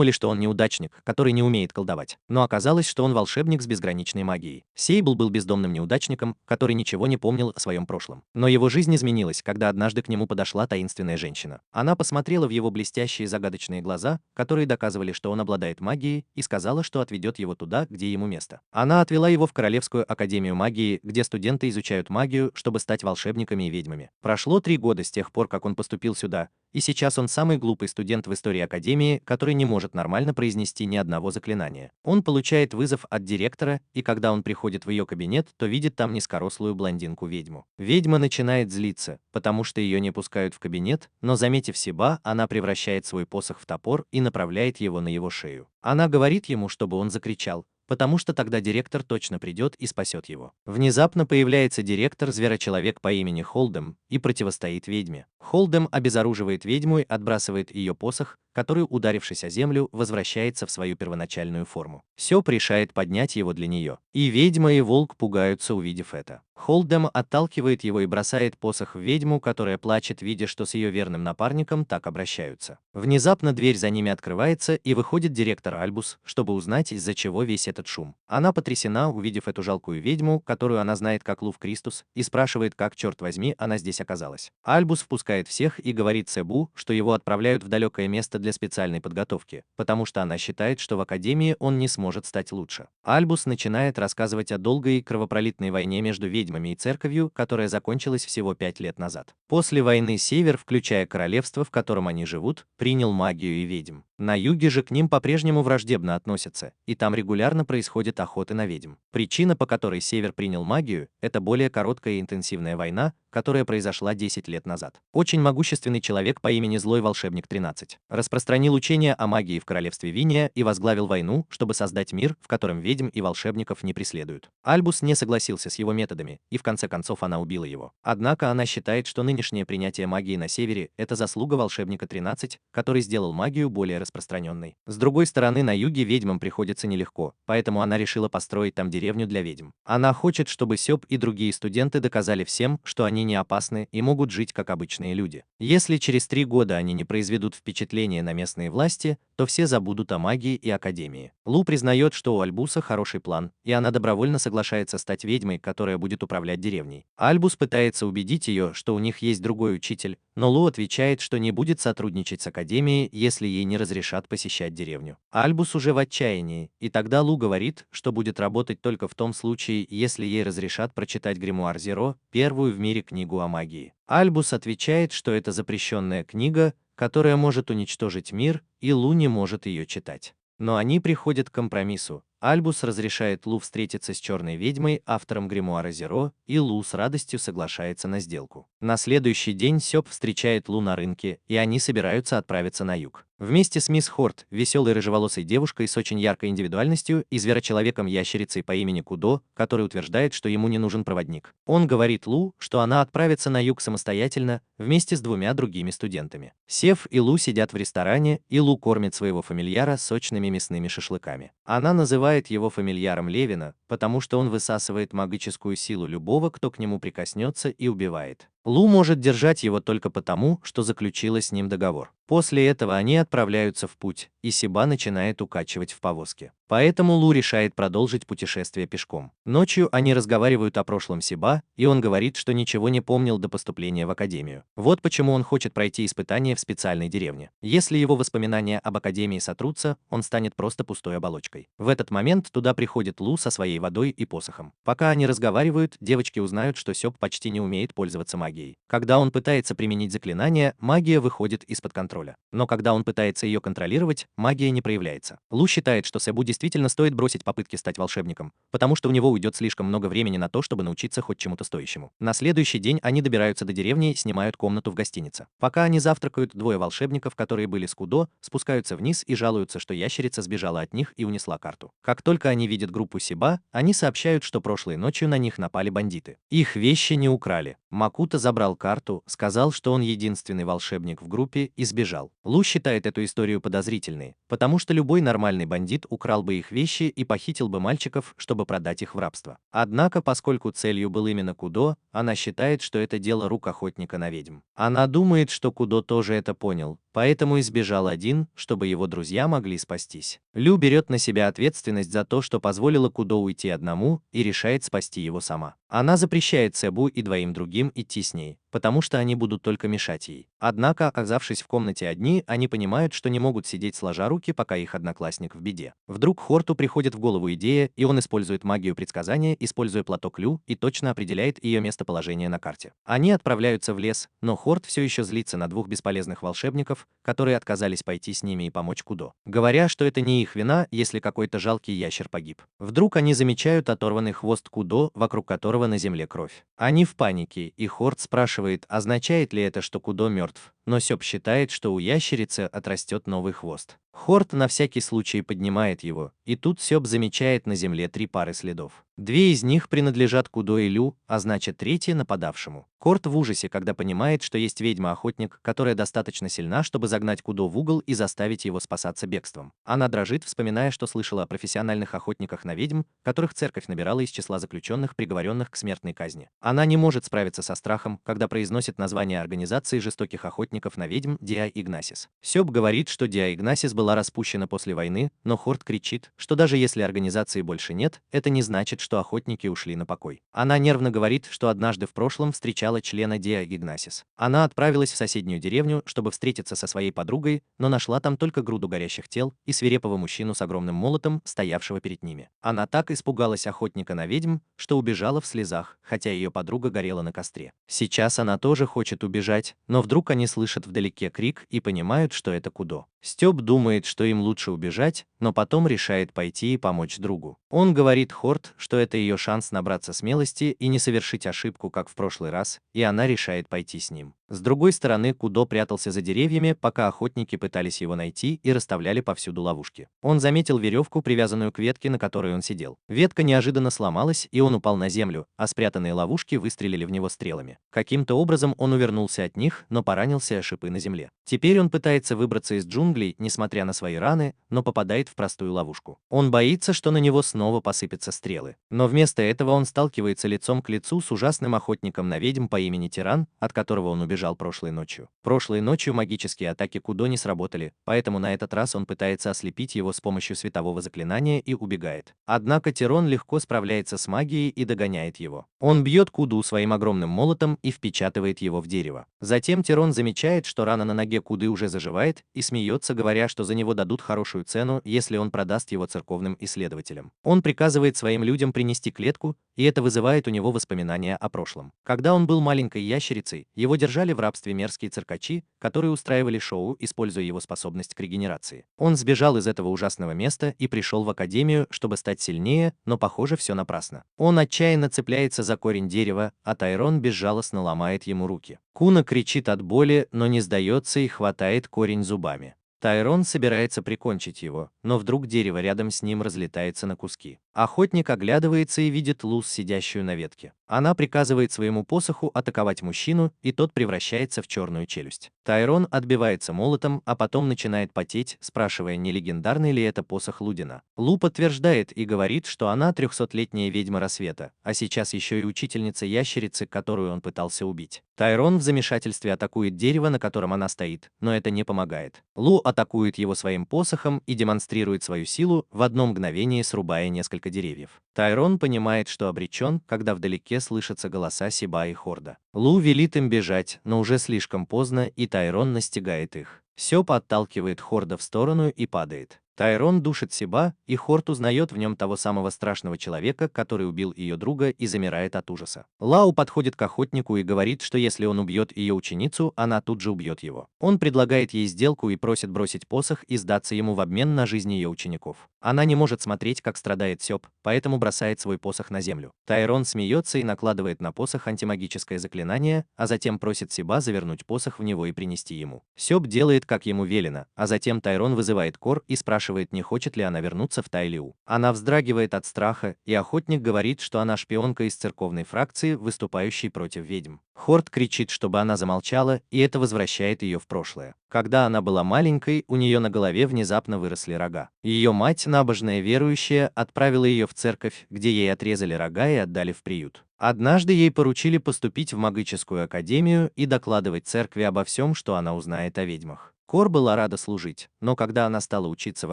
думали, что он неудачник, который не умеет колдовать. Но оказалось, что он волшебник с безграничной магией. Сейбл был бездомным неудачником, который ничего не помнил о своем прошлом. Но его жизнь изменилась, когда однажды к нему подошла таинственная женщина. Она посмотрела в его блестящие загадочные глаза, которые доказывали, что он обладает магией, и сказала, что отведет его туда, где ему место. Она отвела его в Королевскую академию магии, где студенты изучают магию, чтобы стать волшебниками и ведьмами. Прошло 3 года с тех пор, как он поступил сюда, и сейчас он самый глупый студент в истории академии, который не может нормально произнести ни одного заклинания. Он получает вызов от директора, и когда он приходит в ее кабинет, то видит там низкорослую блондинку-ведьму. Ведьма начинает злиться, потому что ее не пускают в кабинет, но заметив Себа, она превращает свой посох в топор и направляет его на его шею. Она говорит ему, чтобы он закричал, потому что тогда директор точно придет и спасет его. Внезапно появляется директор-зверочеловек по имени Холдем и противостоит ведьме. Холдем обезоруживает ведьму и отбрасывает ее посох, который, ударившись о землю, возвращается в свою первоначальную форму. Сёп решает поднять его для нее. И ведьма, и волк пугаются, увидев это. Холдем отталкивает его и бросает посох в ведьму, которая плачет, видя, что с ее верным напарником так обращаются. Внезапно дверь за ними открывается, и выходит директор Альбус, чтобы узнать, из-за чего весь этот шум. Она потрясена, увидев эту жалкую ведьму, которую она знает как Лув Кристус, и спрашивает, как, черт возьми, она здесь оказалась. Альбус впускает всех и говорит Себу, что его отправляют в далекое место для специальной подготовки, потому что она считает, что в академии он не сможет стать лучше. Альбус начинает рассказывать о долгой и кровопролитной войне между ведьмами и церковью, которая закончилась всего 5 лет назад. После войны Север, включая королевство, в котором они живут, принял магию и ведьм. На юге же к ним по-прежнему враждебно относятся, и там регулярно происходят охоты на ведьм. Причина, по которой Север принял магию, это более короткая и интенсивная война, которая произошла 10 лет назад. Очень могущественный человек по имени Злой Волшебник 13 распространил учение о магии в королевстве Виния и возглавил войну, чтобы создать мир, в котором ведьм и волшебников не преследуют. Альбус не согласился с его методами, и в конце концов она убила его. Однако она считает, что нынешнее принятие магии на Севере – это заслуга волшебника 13, который сделал магию более распространенной. С другой стороны, на юге ведьмам приходится нелегко, поэтому она решила построить там деревню для ведьм. Она хочет, чтобы Сёп и другие студенты доказали всем, что они не опасны и могут жить как обычные люди. Если через 3 года они не произведут впечатление на местные власти, то все забудут о магии и академии. Лу признает, что у Альбуса хороший план, и она добровольно соглашается стать ведьмой, которая будет управлять деревней. Альбус пытается убедить ее, что у них есть другой учитель, но Лу отвечает, что не будет сотрудничать с академией, если ей не разрешат посещать деревню. Альбус уже в отчаянии, и тогда Лу говорит, что будет работать только в том случае, если ей разрешат прочитать гримуар Зеро, первую в мире книгу о магии. Альбус отвечает, что это запрещенная книга, которая может уничтожить мир, и Лу не может ее читать. Но они приходят к компромиссу. Альбус разрешает Лу встретиться с черной ведьмой, автором гримуара Зеро, и Лу с радостью соглашается на сделку. На следующий день Сёп встречает Лу на рынке, и они собираются отправиться на юг. Вместе с мисс Хорт, веселой рыжеволосой девушкой с очень яркой индивидуальностью, и зверочеловеком-ящерицей по имени Кудо, который утверждает, что ему не нужен проводник. Он говорит Лу, что она отправится на юг самостоятельно, вместе с 2 другими студентами. Сев и Лу сидят в ресторане, и Лу кормит своего фамильяра сочными мясными шашлыками. Она называет его фамильяром Левина, потому что он высасывает магическую силу любого, кто к нему прикоснется, и убивает. Лу может держать его только потому, что заключила с ним договор. После этого они отправляются в путь, и Себа начинает укачивать в повозке. Поэтому Лу решает продолжить путешествие пешком. Ночью они разговаривают о прошлом Себа, и он говорит, что ничего не помнил до поступления в академию. Вот почему он хочет пройти испытание в специальной деревне. Если его воспоминания об академии сотрутся, он станет просто пустой оболочкой. В этот момент туда приходит Лу со своей водой и посохом. Пока они разговаривают, девочки узнают, что Сёп почти не умеет пользоваться магией. Когда он пытается применить заклинание, магия выходит из-под контроля. Но когда он пытается ее контролировать, магия не проявляется. Лу считает, что Себу действительно стоит бросить попытки стать волшебником, потому что у него уйдет слишком много времени на то, чтобы научиться хоть чему-то стоящему. На следующий день они добираются до деревни и снимают комнату в гостинице. Пока они завтракают, 2 волшебников, которые были с Кудо, спускаются вниз и жалуются, что ящерица сбежала от них и унесла карту. Как только они видят группу Себа, они сообщают, что прошлой ночью на них напали бандиты. Их вещи не украли. Макута забрал карту, сказал, что он единственный волшебник в группе и сбежал. Лу считает эту историю подозрительной, потому что любой нормальный бандит украл бы их вещи и похитил бы мальчиков, чтобы продать их в рабство. Однако, поскольку целью был именно Кудо, она считает, что это дело рук охотника на ведьм. Она думает, что Кудо тоже это понял, поэтому и сбежал один, чтобы его друзья могли спастись. Лю берет на себя ответственность за то, что позволила Кудо уйти одному, и решает спасти его сама. Она запрещает Цебу и двоим другим идти с ней, потому что они будут только мешать ей. Однако, оказавшись в комнате одни, они понимают, что не могут сидеть сложа руки, пока их одноклассник в беде. Вдруг Хорту приходит в голову идея, и он использует магию предсказания, используя платок Лю, и точно определяет ее местоположение на карте. Они отправляются в лес, но Хорт все еще злится на двух бесполезных волшебников, которые отказались пойти с ними и помочь Кудо, говоря, что это не их вина, если какой-то жалкий ящер погиб. Вдруг они замечают оторванный хвост Кудо, вокруг которого на земле кровь. Они в панике, и Хорт спрашивает, означает ли это, что Кудо мертв, но Сёб считает, что у ящерицы отрастет новый хвост. Хорт на всякий случай поднимает его, и тут Сёб замечает на земле 3 пары следов. 2 из них принадлежат Кудо и Лю, а значит 3-я нападавшему. Хорт в ужасе, когда понимает, что есть ведьма-охотник, которая достаточно сильна, чтобы загнать Кудо в угол и заставить его спасаться бегством. Она дрожит, вспоминая, что слышала о профессиональных охотниках на ведьм, которых церковь набирала из числа заключенных, приговоренных к смертной казни. Она не может справиться со страхом, когда произносит название организации жестоких охотников на ведьм Диа Игнасис. Сёб говорит, что Диа Игнасис была распущена после войны, но Хорт кричит, что даже если организации больше нет, это не значит, что охотники ушли на покой. Она нервно говорит, что однажды в прошлом встречала члена Диа Игнасис. Она отправилась в соседнюю деревню, чтобы встретиться со своей подругой, но нашла там только груду горящих тел и свирепого мужчину с огромным молотом, стоявшего перед ними. Она так испугалась охотника на ведьм, что убежала в слезах, хотя ее подруга горела на костре. Сейчас она тоже хочет убежать, но вдруг они слышат вдалеке крик и понимают, что это Кудо. Стёб думает, что им лучше убежать, но потом решает пойти и помочь другу. Он говорит Хорт, что это ее шанс набраться смелости и не совершить ошибку, как в прошлый раз, и она решает пойти с ним. С другой стороны, Кудо прятался за деревьями, пока охотники пытались его найти и расставляли повсюду ловушки. Он заметил веревку, привязанную к ветке, на которой он сидел. Ветка неожиданно сломалась, и он упал на землю, а спрятанные ловушки выстрелили в него стрелами. Каким-то образом он увернулся от них, но поранился о шипы на земле. Теперь он пытается выбраться из джунглей, несмотря на свои раны, но попадает в простую ловушку. Он боится, что на него снова посыпятся стрелы. Но вместо этого он сталкивается лицом к лицу с ужасным охотником на ведьм по имени Тиран, от которого он убежал прошлой ночью. Прошлой ночью магические атаки Кудо не сработали, поэтому на этот раз он пытается ослепить его с помощью светового заклинания и убегает. Однако Тиран легко справляется с магией и догоняет его. Он бьет Куду своим огромным молотом и впечатывает его в дерево. Затем Тиран замечает, что рана на ноге Куды уже заживает, и смеется, говоря, что за него дадут хорошую цену, если он продаст его церковным исследователям. Он приказывает своим людям принести клетку, и это вызывает у него воспоминания о прошлом. Когда он был маленькой ящерицей, его держали в рабстве мерзкие циркачи, которые устраивали шоу, используя его способность к регенерации. Он сбежал из этого ужасного места и пришел в академию, чтобы стать сильнее, но, похоже, все напрасно. Он отчаянно цепляется за корень дерева, а Тайрон безжалостно ломает ему руки. Куна кричит от боли, но не сдается и хватает корень зубами. Тайрон собирается прикончить его, но вдруг дерево рядом с ним разлетается на куски. Охотник оглядывается и видит Луз, сидящую на ветке. Она приказывает своему посоху атаковать мужчину, и тот превращается в черную челюсть. Тайрон отбивается молотом, а потом начинает потеть, спрашивая, не легендарный ли это посох Лудина. Лу подтверждает и говорит, что она 300-летняя ведьма рассвета, а сейчас еще и учительница ящерицы, которую он пытался убить. Тайрон в замешательстве атакует дерево, на котором она стоит, но это не помогает. Лу атакует его своим посохом и демонстрирует свою силу, в одно мгновение срубая несколько деревьев. Тайрон понимает, что обречен, когда вдалеке слышатся голоса Сиба и Хорда. Лу велит им бежать, но уже слишком поздно, и Тайрон настигает их. Сёб отталкивает Хорда в сторону и падает. Тайрон душит Сиба, и Хорт узнает в нем того самого страшного человека, который убил ее друга, и замирает от ужаса. Лау подходит к охотнику и говорит, что если он убьет ее ученицу, она тут же убьет его. Он предлагает ей сделку и просит бросить посох и сдаться ему в обмен на жизнь ее учеников. Она не может смотреть, как страдает Сёб, поэтому бросает свой посох на землю. Тайрон смеется и накладывает на посох антимагическое заклинание, а затем просит Сиба завернуть посох в него и принести ему. Сёб делает, как ему велено, а затем Тайрон вызывает Кор и спрашивает спрашивает, не хочет ли она вернуться в Тайлиу. Она вздрагивает от страха, и охотник говорит, что она шпионка из церковной фракции, выступающей против ведьм. Хорт кричит, чтобы она замолчала, и это возвращает ее в прошлое. Когда она была маленькой, у нее на голове внезапно выросли рога. Ее мать, набожная верующая, отправила ее в церковь, где ей отрезали рога и отдали в приют. Однажды ей поручили поступить в магическую академию и докладывать церкви обо всем, что она узнает о ведьмах. Кор была рада служить, но когда она стала учиться в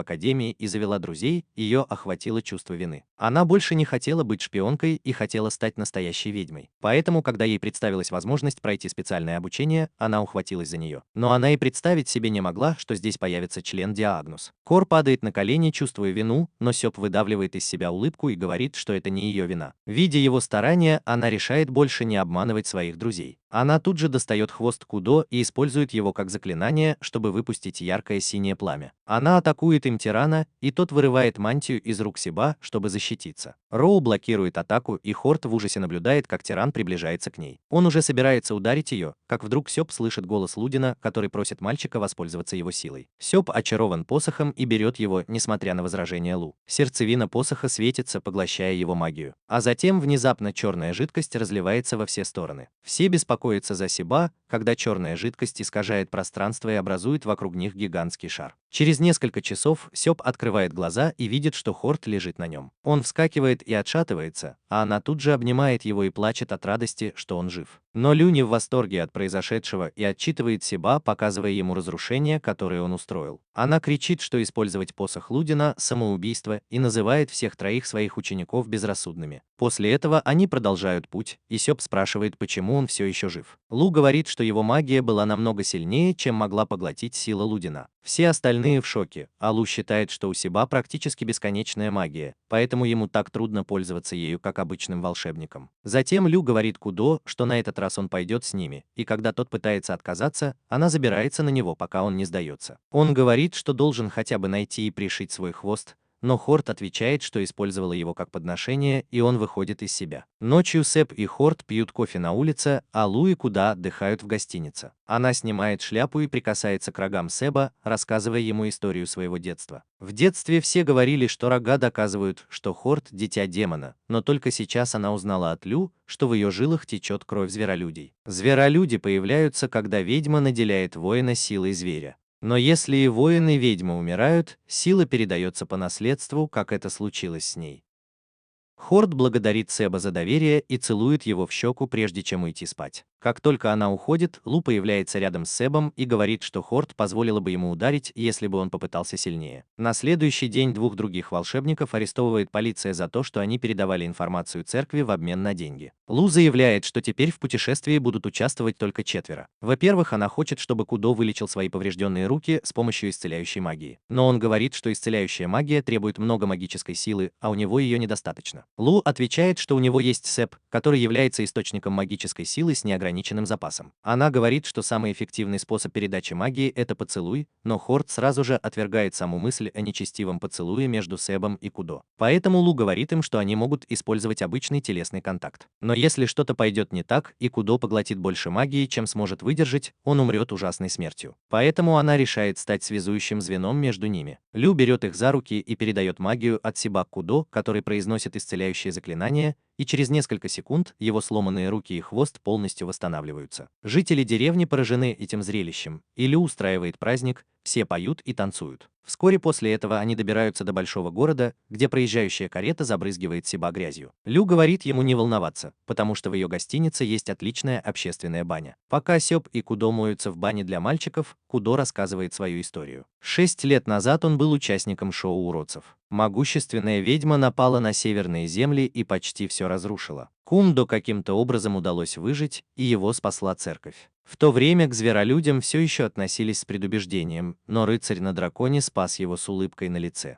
академии и завела друзей, ее охватило чувство вины. Она больше не хотела быть шпионкой и хотела стать настоящей ведьмой. Поэтому, когда ей представилась возможность пройти специальное обучение, она ухватилась за нее. Но она и представить себе не могла, что здесь появится член Диагнус. Кор падает на колени, чувствуя вину, но Сёп выдавливает из себя улыбку и говорит, что это не ее вина. Видя его старания, она решает больше не обманывать своих друзей. Она тут же достает хвост Кудо и использует его как заклинание, чтобы выпустить яркое синее пламя. Она атакует им тирана, и тот вырывает мантию из рук Сиба, чтобы защититься. Роу блокирует атаку, и Хорт в ужасе наблюдает, как тиран приближается к ней. Он уже собирается ударить ее, как вдруг Сёп слышит голос Лудина, который просит мальчика воспользоваться его силой. Сёп очарован посохом и берет его, несмотря на возражения Лу. Сердцевина посоха светится, поглощая его магию. А затем внезапно черная жидкость разливается во все стороны. Все беспокоятся за Сиба, когда черная жидкость искажает пространство и образует вокруг них гигантский шар. Через несколько часов Сёп открывает глаза и видит, что Хорт лежит на нем. Он вскакивает и отшатывается, а она тут же обнимает его и плачет от радости, что он жив. Но Лю не в восторге от произошедшего и отчитывает Сиба, показывая ему разрушение, которое он устроил. Она кричит, что использовать посох Лудина – самоубийство, и называет всех троих своих учеников безрассудными. После этого они продолжают путь, и Сёп спрашивает, почему он все еще жив. Лу говорит, что его магия была намного сильнее, чем могла поглотить сила Лудина. Все остальные в шоке, а Лу считает, что у Сиба практически бесконечная магия, поэтому ему так трудно пользоваться ею как обычным волшебником. Затем Лю говорит Кудо, что на этот раз он пойдет с ними, и когда тот пытается отказаться, она забирается на него, пока он не сдается. Он говорит, что должен хотя бы найти и пришить свой хвост, но Хорт отвечает, что использовала его как подношение, и он выходит из себя. Ночью Сэп и Хорт пьют кофе на улице, а Лу и Куда отдыхают в гостинице. Она снимает шляпу и прикасается к рогам Сэба, рассказывая ему историю своего детства. В детстве все говорили, что рога доказывают, что Хорт – дитя демона, но только сейчас она узнала от Лю, что в ее жилах течет кровь зверолюдей. Зверолюди появляются, когда ведьма наделяет воина силой зверя. Но если и воины ведьмы умирают, сила передается по наследству, как это случилось с ней. Хорт благодарит Сэба за доверие и целует его в щеку, прежде чем уйти спать. Как только она уходит, Лу появляется рядом с Сэбом и говорит, что Хорт позволила бы ему ударить, если бы он попытался сильнее. На следующий день двух других волшебников арестовывает полиция за то, что они передавали информацию церкви в обмен на деньги. Лу заявляет, что теперь в путешествии будут участвовать только 4. Во-первых, она хочет, чтобы Кудо вылечил свои поврежденные руки с помощью исцеляющей магии. Но он говорит, что исцеляющая магия требует много магической силы, а у него ее недостаточно. Лу отвечает, что у него есть Сэб, который является источником магической силы с неограниченным запасом. Она говорит, что самый эффективный способ передачи магии – это поцелуй, но Хорт сразу же отвергает саму мысль о нечестивом поцелуе между Сэбом и Кудо. Поэтому Лу говорит им, что они могут использовать обычный телесный контакт. Но если что-то пойдет не так, и Кудо поглотит больше магии, чем сможет выдержать, он умрет ужасной смертью. Поэтому она решает стать связующим звеном между ними. Лю берет их за руки и передает магию от Сиба к Кудо, который произносит исцеляющее заклинание, и через несколько секунд его сломанные руки и хвост полностью восстанавливаются. Жители деревни поражены этим зрелищем, и Лю устраивает праздник, все поют и танцуют. Вскоре после этого они добираются до большого города, где проезжающая карета забрызгивает Сиба грязью. Лю говорит ему не волноваться, потому что в ее гостинице есть отличная общественная баня. Пока Сёп и Кудо моются в бане для мальчиков, Кудо рассказывает свою историю. 6 лет назад он был участником шоу уродцев. Могущественная ведьма напала на северные земли и почти все разрушила. Кумдо каким-то образом удалось выжить, и его спасла церковь. В то время к зверолюдям все еще относились с предубеждением, но рыцарь на драконе спас его с улыбкой на лице.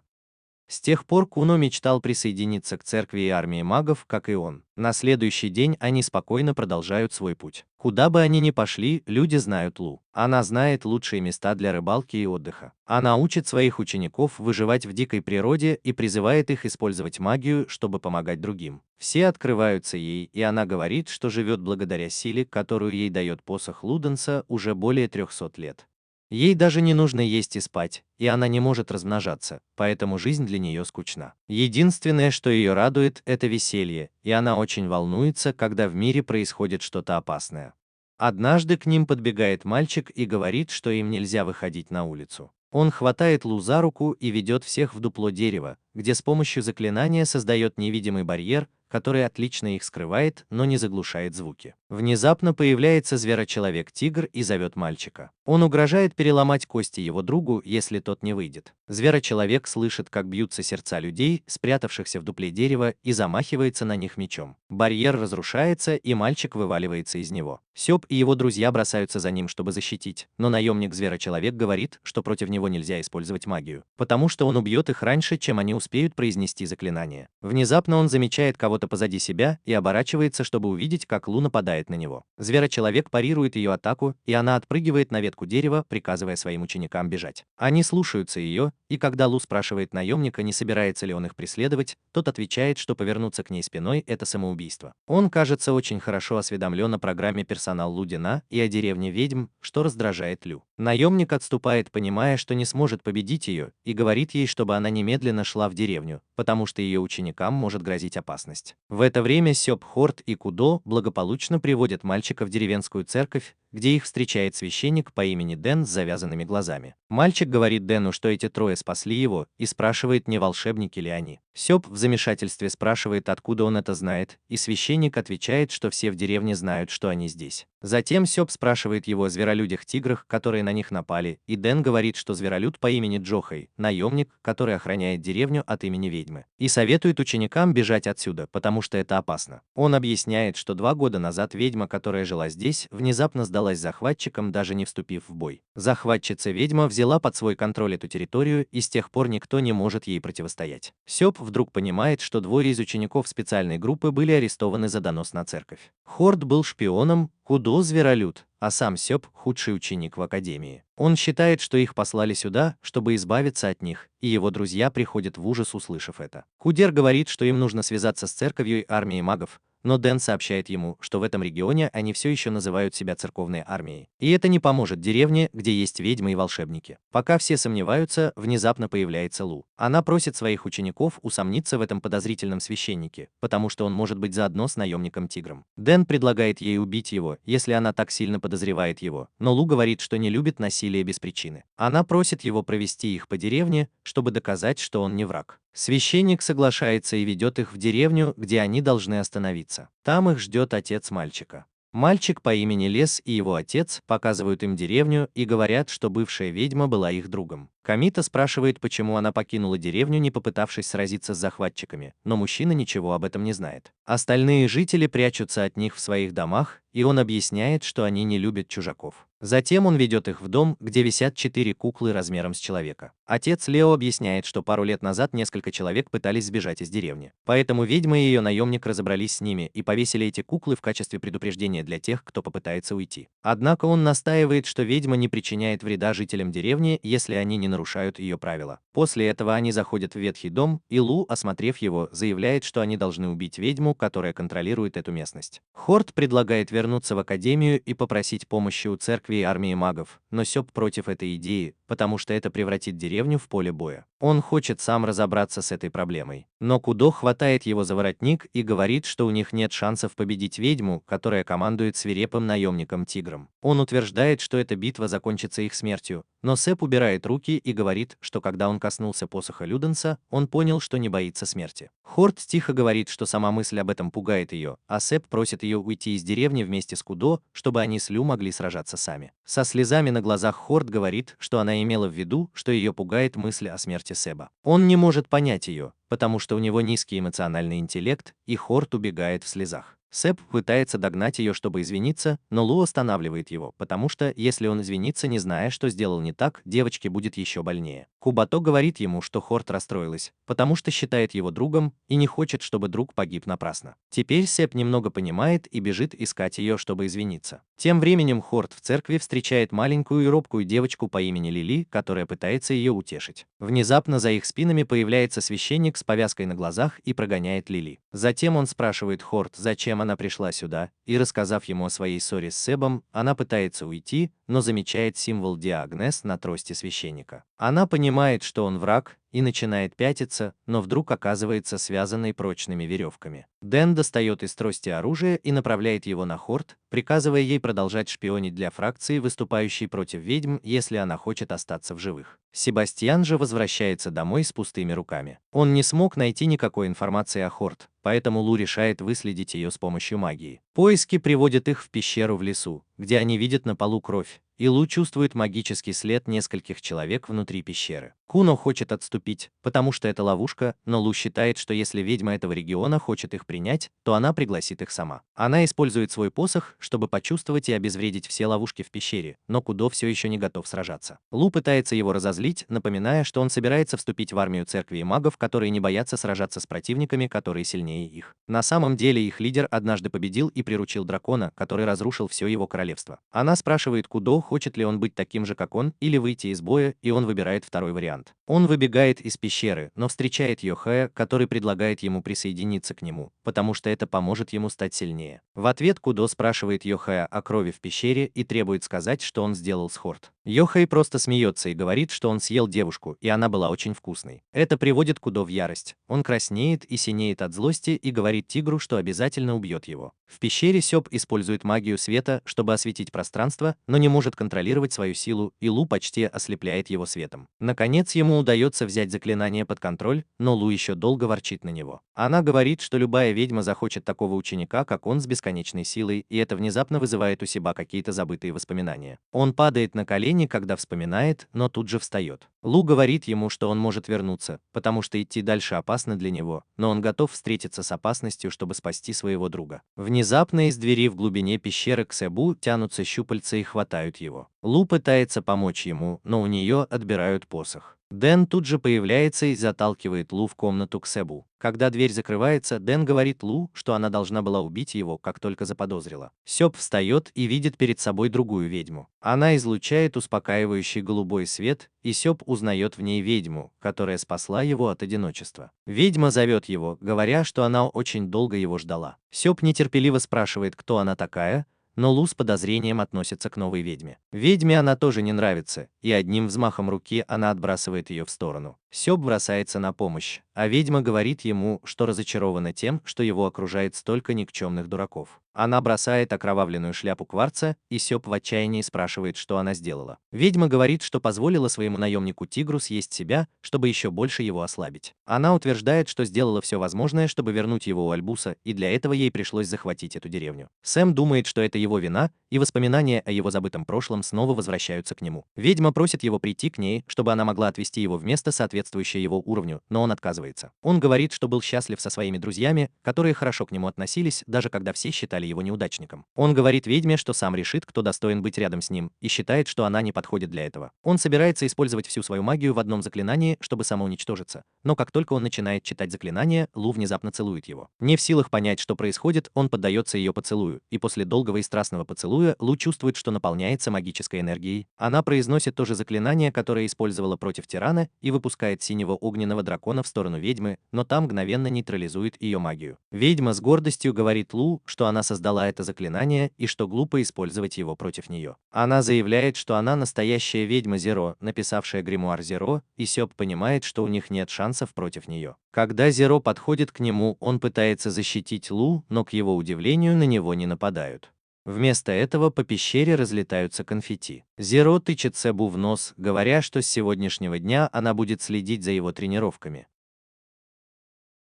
С тех пор Куно мечтал присоединиться к церкви и армии магов, как и он. На следующий день они спокойно продолжают свой путь. Куда бы они ни пошли, люди знают Лу. Она знает лучшие места для рыбалки и отдыха. Она учит своих учеников выживать в дикой природе и призывает их использовать магию, чтобы помогать другим. Все открываются ей, и она говорит, что живет благодаря силе, которую ей дает посох Луденса уже более 300 лет. Ей даже не нужно есть и спать, и она не может размножаться, поэтому жизнь для нее скучна. Единственное, что ее радует, это веселье, и она очень волнуется, когда в мире происходит что-то опасное. Однажды к ним подбегает мальчик и говорит, что им нельзя выходить на улицу. Он хватает Лу за руку и ведет всех в дупло дерева, где с помощью заклинания создает невидимый барьер, который отлично их скрывает, но не заглушает звуки. Внезапно появляется зверочеловек-тигр и зовет мальчика. Он угрожает переломать кости его другу, если тот не выйдет. Зверочеловек слышит, как бьются сердца людей, спрятавшихся в дупле дерева, и замахивается на них мечом. Барьер разрушается, и мальчик вываливается из него. Сёп и его друзья бросаются за ним, чтобы защитить, но наемник-зверочеловек говорит, что против него нельзя использовать магию, потому что он убьет их раньше, чем они успеют произнести заклинание. Внезапно он замечает кого-то позади себя и оборачивается, чтобы увидеть, как Лу нападает на него. Зверочеловек парирует ее атаку, и она отпрыгивает на ветку дерева, приказывая своим ученикам бежать. Они слушаются ее, и когда Лу спрашивает наемника, не собирается ли он их преследовать, тот отвечает, что повернуться к ней спиной – это самоубийство. Он, кажется, очень хорошо осведомлен о программе персонал Лудина и о деревне ведьм, что раздражает Лю. Наемник отступает, понимая, что не сможет победить ее, и говорит ей, чтобы она немедленно шла в деревню, потому что ее ученикам может грозить опасность. В это время Сёп, Хорт и Кудо благополучно приводят мальчика в деревенскую церковь, где их встречает священник по имени Дэн с завязанными глазами. Мальчик говорит Дэну, что эти трое спасли его, и спрашивает, не волшебники ли они. Сёп в замешательстве спрашивает, откуда он это знает, и священник отвечает, что все в деревне знают, что они здесь. Затем Сёп спрашивает его о зверолюдях-тиграх, которые на них напали, и Дэн говорит, что зверолюд по имени Джохай – наемник, который охраняет деревню от имени ведьмы, и советует ученикам бежать отсюда, потому что это опасно. Он объясняет, что 2 года назад ведьма, которая жила здесь, внезапно сдалась захватчикам, даже не вступив в бой. Захватчица-ведьма взяла под свой контроль эту территорию, и с тех пор никто не может ей противостоять. Сёп вдруг понимает, что двое из учеников специальной группы были арестованы за донос на церковь. Хорт был шпионом, Кудо – зверолюд, а сам Сёп – худший ученик в академии. Он считает, что их послали сюда, чтобы избавиться от них, и его друзья приходят в ужас, услышав это. Кудер говорит, что им нужно связаться с церковью и армией магов, но Дэн сообщает ему, что в этом регионе они все еще называют себя церковной армией. И это не поможет деревне, где есть ведьмы и волшебники. Пока все сомневаются, внезапно появляется Лу. Она просит своих учеников усомниться в этом подозрительном священнике, потому что он может быть заодно с наемником-тигром. Дэн предлагает ей убить его, если она так сильно подозревает его, но Лу говорит, что не любит насилие без причины. Она просит его провести их по деревне, чтобы доказать, что он не враг. Священник соглашается и ведет их в деревню, где они должны остановиться. Там их ждет отец мальчика. Мальчик по имени Лес и его отец показывают им деревню и говорят, что бывшая ведьма была их другом. Камита спрашивает, почему она покинула деревню, не попытавшись сразиться с захватчиками, но мужчина ничего об этом не знает. Остальные жители прячутся от них в своих домах, и он объясняет, что они не любят чужаков. Затем он ведет их в дом, где висят 4 куклы размером с человека. Отец Лео объясняет, что пару лет назад несколько человек пытались сбежать из деревни. Поэтому ведьма и ее наемник разобрались с ними и повесили эти куклы в качестве предупреждения для тех, кто попытается уйти. Однако он настаивает, что ведьма не причиняет вреда жителям деревни, если они не нарушают ее правила. После этого они заходят в ветхий дом, и Лу, осмотрев его, заявляет, что они должны убить ведьму, которая контролирует эту местность. Хорт предлагает вернуться в академию и попросить помощи у церкви и армии магов, но Сёп против этой идеи, потому что это превратит деревню в поле боя. Он хочет сам разобраться с этой проблемой. Но Кудо хватает его за воротник и говорит, что у них нет шансов победить ведьму, которая командует свирепым наемником-тигром. Он утверждает, что эта битва закончится их смертью, но Сэп убирает руки и говорит, что когда он коснулся посоха Люденса, он понял, что не боится смерти. Хорт тихо говорит, что сама мысль об этом пугает ее, а Сэп просит ее уйти из деревни вместе с Кудо, чтобы они с Лю могли сражаться сами. Со слезами на глазах Хорт говорит, что она имела в виду, что ее пугает мысль о смерти Сэба. Он не может понять ее, потому что у него низкий эмоциональный интеллект, и Хорт убегает в слезах. Сэп пытается догнать ее, чтобы извиниться, но Лу останавливает его, потому что, если он извинится, не зная, что сделал не так, девочке будет еще больнее. Кубато говорит ему, что Хорт расстроилась, потому что считает его другом и не хочет, чтобы друг погиб напрасно. Теперь Сэп немного понимает и бежит искать ее, чтобы извиниться. Тем временем Хорт в церкви встречает маленькую и робкую девочку по имени Лили, которая пытается ее утешить. Внезапно за их спинами появляется священник с повязкой на глазах и прогоняет Лили. Затем он спрашивает Хорт, зачем зачем она пришла сюда, и рассказав ему о своей ссоре с Себом, она пытается уйти, но замечает символ Диагнес на трости священника. Она понимает, что он враг, и начинает пятиться, но вдруг оказывается связанной прочными веревками. Дэн достает из трости оружие и направляет его на Хорт, приказывая ей продолжать шпионить для фракции, выступающей против ведьм, если она хочет остаться в живых. Себастьян же возвращается домой с пустыми руками. Он не смог найти никакой информации о Хорт, поэтому Лу решает выследить ее с помощью магии. Поиски приводят их в пещеру в лесу, где они видят на полу кровь, и Лу чувствует магический след нескольких человек внутри пещеры. Куно хочет отступить, потому что это ловушка, но Лу считает, что если ведьма этого региона хочет их принять, то она пригласит их сама. Она использует свой посох, чтобы почувствовать и обезвредить все ловушки в пещере, но Кудо все еще не готов сражаться. Лу пытается его разозлить, напоминая, что он собирается вступить в армию церкви и магов, которые не боятся сражаться с противниками, которые сильнее их. На самом деле их лидер однажды победил и приручил дракона, который разрушил все его королевство. Она спрашивает Кудо, хочет ли он быть таким же, как он, или выйти из боя, и он выбирает второй вариант. Он выбегает из пещеры, но встречает Йохая, который предлагает ему присоединиться к нему, потому что это поможет ему стать сильнее. В ответ Кудо спрашивает Йохая о крови в пещере и требует сказать, что он сделал с Хорт. Йохай просто смеется и говорит, что он съел девушку, и она была очень вкусной. Это приводит Кудо в ярость. Он краснеет и синеет от злости и говорит тигру, что обязательно убьет его. В пещере Сёб использует магию света, чтобы осветить пространство, но не может контролировать свою силу, и Лу почти ослепляет его светом. Наконец ему удается взять заклинание под контроль, но Лу еще долго ворчит на него. Она говорит, что любая ведьма захочет такого ученика, как он, с бесконечной силой, и это внезапно вызывает у Себа какие-то забытые воспоминания. Он падает на колени, когда вспоминает, но тут же встает. Лу говорит ему, что он может вернуться, потому что идти дальше опасно для него, но он готов встретиться с опасностью, чтобы спасти своего друга. Внезапно из двери в глубине пещеры к Себу тянутся щупальца и хватают его. Лу пытается помочь ему, но у нее отбирают посох. Дэн тут же появляется и заталкивает Лу в комнату к Себу. Когда дверь закрывается, Дэн говорит Лу, что она должна была убить его, как только заподозрила. Сёб встает и видит перед собой другую ведьму. Она излучает успокаивающий голубой свет, и Сёб узнает в ней ведьму, которая спасла его от одиночества. Ведьма зовет его, говоря, что она очень долго его ждала. Сёб нетерпеливо спрашивает, кто она такая, но Лу с подозрением относится к новой ведьме. Ведьме она тоже не нравится, и одним взмахом руки она отбрасывает ее в сторону. Сёб бросается на помощь, а ведьма говорит ему, что разочарована тем, что его окружает столько никчемных дураков. Она бросает окровавленную шляпу кварца, и Сёб в отчаянии спрашивает, что она сделала. Ведьма говорит, что позволила своему наемнику-тигру съесть себя, чтобы еще больше его ослабить. Она утверждает, что сделала все возможное, чтобы вернуть его у Альбуса, и для этого ей пришлось захватить эту деревню. Сэм думает, что это его вина, и воспоминания о его забытом прошлом снова возвращаются к нему. Ведьма просит его прийти к ней, чтобы она могла отвести его в место, соответствующее его уровню, но он отказывается. Он говорит, что был счастлив со своими друзьями, которые хорошо к нему относились, даже когда все считали его неудачником. Он говорит ведьме, что сам решит, кто достоин быть рядом с ним, и считает, что она не подходит для этого. Он собирается использовать всю свою магию в одном заклинании, чтобы самоуничтожиться, но как только он начинает читать заклинание, Лу внезапно целует его. Не в силах понять, что происходит, он поддается ее поцелую, и после долгого и страстного поцелуя Лу чувствует, что наполняется магической энергией. Она произносит то же заклинание, которое использовала против тирана, и выпускает синего огненного дракона в сторону ведьмы, но там мгновенно нейтрализует ее магию. Ведьма с гордостью говорит Лу, что она создала это заклинание и что глупо использовать его против нее. Она заявляет, что она настоящая ведьма Зеро, написавшая гримуар Зеро, и Сёб понимает, что у них нет шансов против нее. Когда Зеро подходит к нему, он пытается защитить Лу, но к его удивлению на него не нападают. Вместо этого по пещере разлетаются конфетти. Зеро тычет Себу в нос, говоря, что с сегодняшнего дня она будет следить за его тренировками.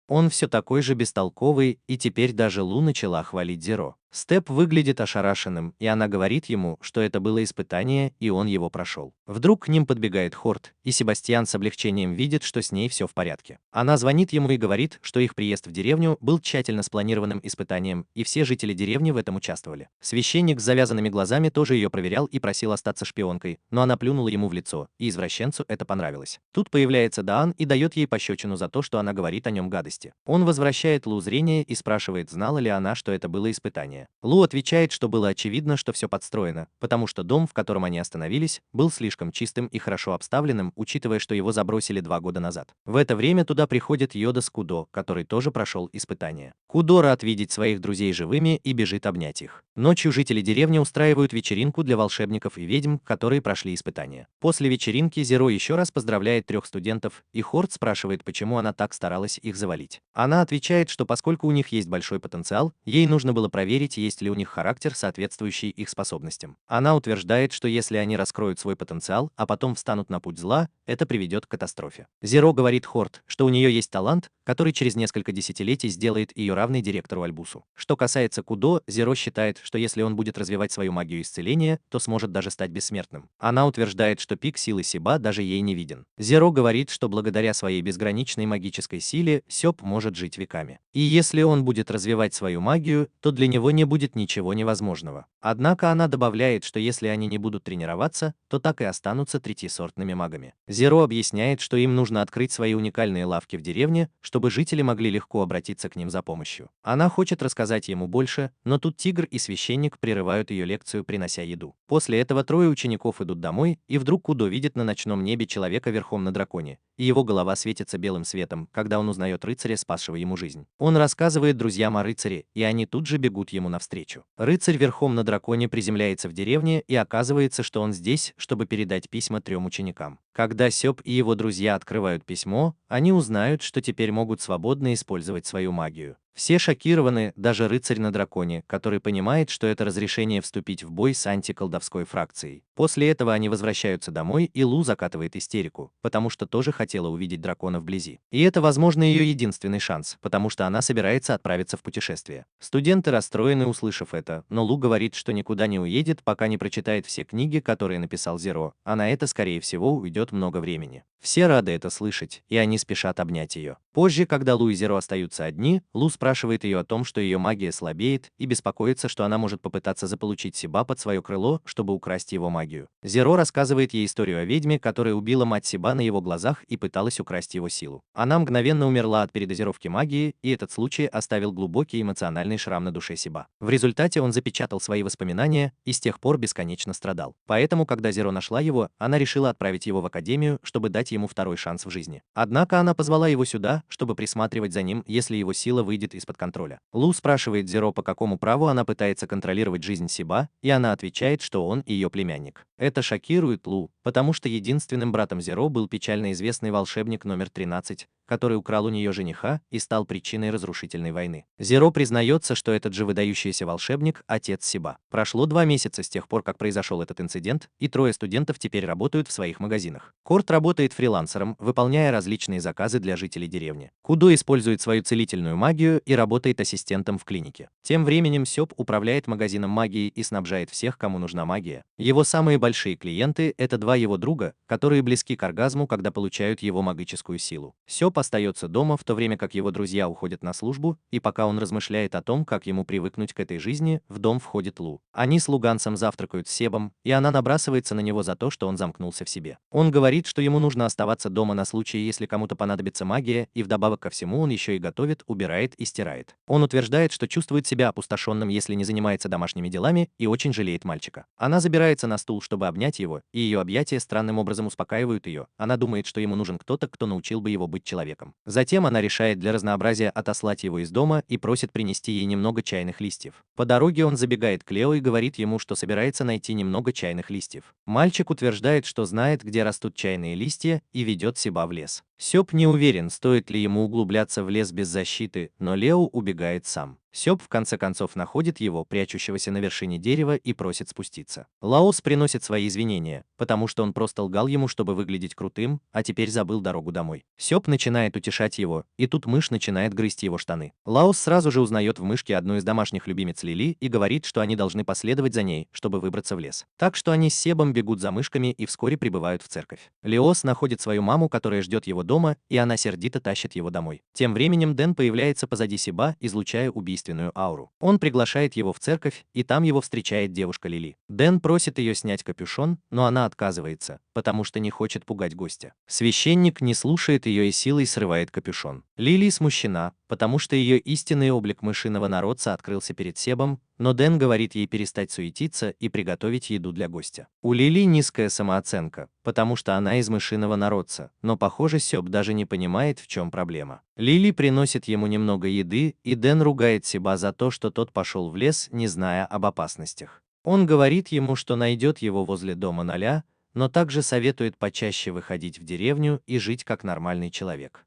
Он все такой же бестолковый, и теперь даже Лу начала хвалить Зеро. Степ выглядит ошарашенным, и она говорит ему, что это было испытание, и он его прошел. Вдруг к ним подбегает Хорт, и Себастьян с облегчением видит, что с ней все в порядке. Она звонит ему и говорит, что их приезд в деревню был тщательно спланированным испытанием, и все жители деревни в этом участвовали. Священник с завязанными глазами тоже ее проверял и просил остаться шпионкой, но она плюнула ему в лицо, и извращенцу это понравилось. Тут появляется Даан и дает ей пощечину за то, что она говорит о нем гадости. Он возвращает Лу зрение и спрашивает, знала ли она, что это было испытание. испытания. Лу отвечает, что было очевидно, что все подстроено, потому что дом, в котором они остановились, был слишком чистым и хорошо обставленным, учитывая, что его забросили 2 года назад. В это время туда приходит Йода с Кудо, который тоже прошел испытание. Кудо рад видеть своих друзей живыми и бежит обнять их. Ночью жители деревни устраивают вечеринку для волшебников и ведьм, которые прошли испытание. После вечеринки Зеро еще раз поздравляет 3 студентов, и Хорд спрашивает, почему она так старалась их завалить. Она отвечает, что поскольку у них есть большой потенциал, ей нужно было проверить, есть ли у них характер, соответствующий их способностям. Она утверждает, что если они раскроют свой потенциал, а потом встанут на путь зла, это приведет к катастрофе. Зеро говорит Хорд, что у нее есть талант, который через несколько десятилетий сделает ее равной директору Альбусу. Что касается Кудо, Зеро считает, что если он будет развивать свою магию исцеления, то сможет даже стать бессмертным. Она утверждает, что пик силы Сиба даже ей не виден. Зеро говорит, что благодаря своей безграничной магической силе Сёб может жить веками. И если он будет развивать свою магию, то для него не будет ничего невозможного. Однако она добавляет, что если они не будут тренироваться, то так и останутся третьесортными магами. Зеро объясняет, что им нужно открыть свои уникальные лавки в деревне, чтобы жители могли легко обратиться к ним за помощью. Она хочет рассказать ему больше, но тут тигр и священник прерывают ее лекцию, принося еду. После этого 3 учеников идут домой, и вдруг Кудо видит на ночном небе человека верхом на драконе, и его голова светится белым светом, когда он узнает рыцаря, спасшего ему жизнь. Он рассказывает друзьям о рыцаре, и они тут же бегут ему навстречу. Рыцарь верхом на драконе приземляется в деревне, и оказывается, что он здесь, чтобы передать письма 3 ученикам. Когда Сёб и его друзья открывают письмо, они узнают, что теперь могут свободно использовать свою магию. Все шокированы, даже рыцарь на драконе, который понимает, что это разрешение вступить в бой с антиколдовской фракцией. После этого они возвращаются домой, и Лу закатывает истерику, потому что тоже хотела увидеть дракона вблизи. И это, возможно, ее единственный шанс, потому что она собирается отправиться в путешествие. Студенты расстроены, услышав это, но Лу говорит, что никуда не уедет, пока не прочитает все книги, которые написал Зеро, а на это, скорее всего, уйдет много времени. Все рады это слышать, и они спешат обнять ее. Позже, когда Лу и Зеро остаются одни, Лу спрашивает ее о том, что ее магия слабеет, и беспокоится, что она может попытаться заполучить Сиба под свое крыло, чтобы украсть его магию. Зеро рассказывает ей историю о ведьме, которая убила мать Сиба на его глазах и пыталась украсть его силу. Она мгновенно умерла от передозировки магии, и этот случай оставил глубокий эмоциональный шрам на душе Сиба. В результате он запечатал свои воспоминания и с тех пор бесконечно страдал. Поэтому, когда Зеро нашла его, она решила отправить его в академию, чтобы дать ему второй шанс в жизни. Однако она позвала его сюда, чтобы присматривать за ним, если его сила выйдет из-под контроля. Лу спрашивает Зеро, по какому праву она пытается контролировать жизнь Сиба, и она отвечает, что он ее племянник. Это шокирует Лу, потому что единственным братом Зеро был печально известный волшебник номер 13, который украл у нее жениха и стал причиной разрушительной войны. Зеро признается, что этот же выдающийся волшебник – отец Сиба. Прошло 2 месяца с тех пор, как произошел этот инцидент, и 3 студентов теперь работают в своих магазинах. Корт работает фрилансером, выполняя различные заказы для жителей деревни. Кудо использует свою целительную магию и работает ассистентом в клинике. Тем временем Сёб управляет магазином магии и снабжает всех, кому нужна магия. Его самые большие клиенты – это 2 его друга, которые близки к оргазму, когда получают его магическую силу. Сёб остается дома, в то время как его друзья уходят на службу, и пока он размышляет о том, как ему привыкнуть к этой жизни, в дом входит Лу. Они с Луганцем завтракают с Себом, и она набрасывается на него за то, что он замкнулся в себе. Он говорит, что ему нужно оставаться дома на случай, если кому-то понадобится магия, и вдобавок ко всему он еще и готовит, убирает и стирает. Он утверждает, что чувствует себя опустошенным, если не занимается домашними делами, и очень жалеет мальчика. Она забирается на стул, чтобы обнять его, и ее объятия странным образом успокаивают ее. Она думает, что ему нужен кто-то, кто научил бы его быть человеком. Затем она решает для разнообразия отослать его из дома и просит принести ей немного чайных листьев. По дороге он забегает к Лео и говорит ему, что собирается найти немного чайных листьев. Мальчик утверждает, что знает, где растут чайные листья, и ведет Сиба в лес. Сёб не уверен, стоит ли ему углубляться в лес без защиты, но Лео убегает сам. Сёб в конце концов находит его, прячущегося на вершине дерева, и просит спуститься. Лаос приносит свои извинения, потому что он просто лгал ему, чтобы выглядеть крутым, а теперь забыл дорогу домой. Сёб начинает утешать его, и тут мышь начинает грызть его штаны. Лаос сразу же узнает в мышке одну из домашних любимец Лили и говорит, что они должны последовать за ней, чтобы выбраться в лес. Так что они с Себом бегут за мышками и вскоре прибывают в церковь. Леос находит свою маму, которая ждет его дома, и она сердито тащит его домой. Тем временем Дэн появляется позади Сиба, излучая убийственную ауру. Он приглашает его в церковь, и там его встречает девушка Лили. Дэн просит ее снять капюшон, но она отказывается, потому что не хочет пугать гостя. Священник не слушает ее и силой срывает капюшон. Лили смущена, потому что ее истинный облик мышиного народца открылся перед Себом, но Дэн говорит ей перестать суетиться и приготовить еду для гостя. У Лили низкая самооценка, потому что она из мышиного народца, но, похоже, Себ даже не понимает, в чем проблема. Лили приносит ему немного еды, и Дэн ругает Себа за то, что тот пошел в лес, не зная об опасностях. Он говорит ему, что найдет его возле дома Ноля, но также советует почаще выходить в деревню и жить как нормальный человек.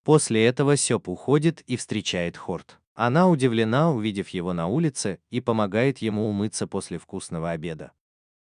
После этого Сёп уходит и встречает Хорт. Она удивлена, увидев его на улице, и помогает ему умыться после вкусного обеда.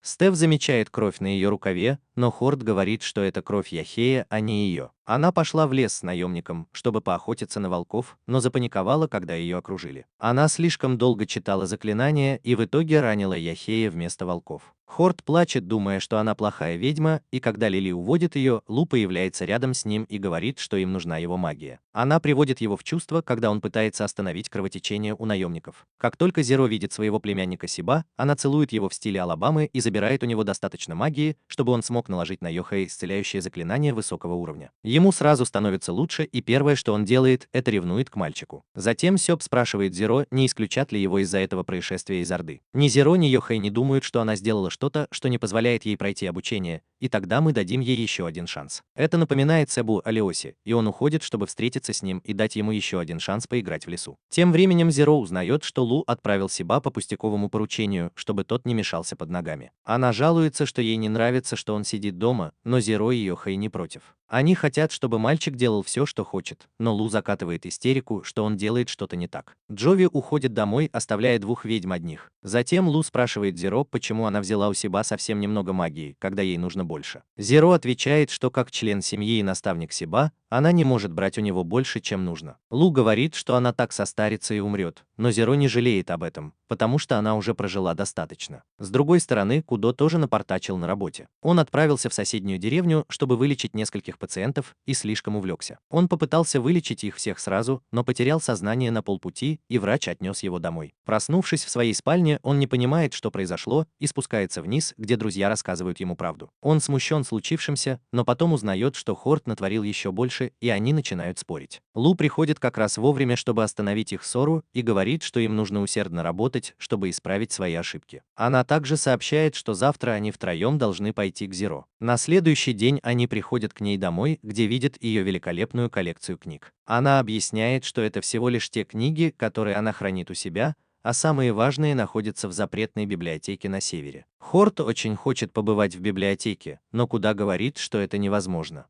Стеф замечает кровь на ее рукаве, но Хорт говорит, что это кровь Яхея, а не ее. Она пошла в лес с наемником, чтобы поохотиться на волков, но запаниковала, когда ее окружили. Она слишком долго читала заклинания и в итоге ранила Яхея вместо волков. Хорт плачет, думая, что она плохая ведьма, и когда Лили уводит ее, Лу появляется рядом с ним и говорит, что им нужна его магия. Она приводит его в чувство, когда он пытается остановить кровотечение у наемников. Как только Зеро видит своего племянника Себа, она целует его в стиле Алабамы и забирает у него достаточно магии, чтобы он смог наложить на Йохея исцеляющее заклинание высокого уровня. Ему сразу становится лучше, и первое, что он делает, это ревнует к мальчику. Затем Сёп спрашивает Зеро, не исключат ли его из-за этого происшествия из Орды. Ни Зеро, ни Йохей не думают, что она сделала что-то, что не позволяет ей пройти обучение, и тогда мы дадим ей еще один шанс. Это напоминает Себу о Леосе, и он уходит, чтобы встретиться с ним и дать ему еще один шанс поиграть в лесу. Тем временем Зеро узнает, что Лу отправил Себа по пустяковому поручению, чтобы тот не мешался под ногами. Она жалуется, что ей не нравится, что он сидит дома, но Зеро и Йохей не против. Они хотят, чтобы мальчик делал все, что хочет, но Лу закатывает истерику, что он делает что-то не так. Джови уходит домой, оставляя двух ведьм одних. Затем Лу спрашивает Зеро, почему она взяла у Себа совсем немного магии, когда ей нужно больше. Зеро отвечает, что как член семьи и наставник Себа, она не может брать у него больше, чем нужно. Лу говорит, что она так состарится и умрет, но Зеро не жалеет об этом, потому что она уже прожила достаточно. С другой стороны, Кудо тоже напортачил на работе. Он отправился в соседнюю деревню, чтобы вылечить нескольких пациентов, и слишком увлекся. Он попытался вылечить их всех сразу, но потерял сознание на полпути, и врач отнес его домой. Проснувшись в своей спальне, он не понимает, что произошло, и спускается вниз, где друзья рассказывают ему правду. Он смущен случившимся, но потом узнает, что Хорт натворил еще больше, и они начинают спорить. Лу приходит как раз вовремя, чтобы остановить их ссору, и говорит, что им нужно усердно работать, чтобы исправить свои ошибки. Она также сообщает, что завтра они втроем должны пойти к Зеро. На следующий день они приходят к ней домой, где видят ее великолепную коллекцию книг. Она объясняет, что это всего лишь те книги, которые она хранит у себя, а самые важные находятся в запретной библиотеке на севере. Хорт очень хочет побывать в библиотеке, но Куда говорит, что это невозможно.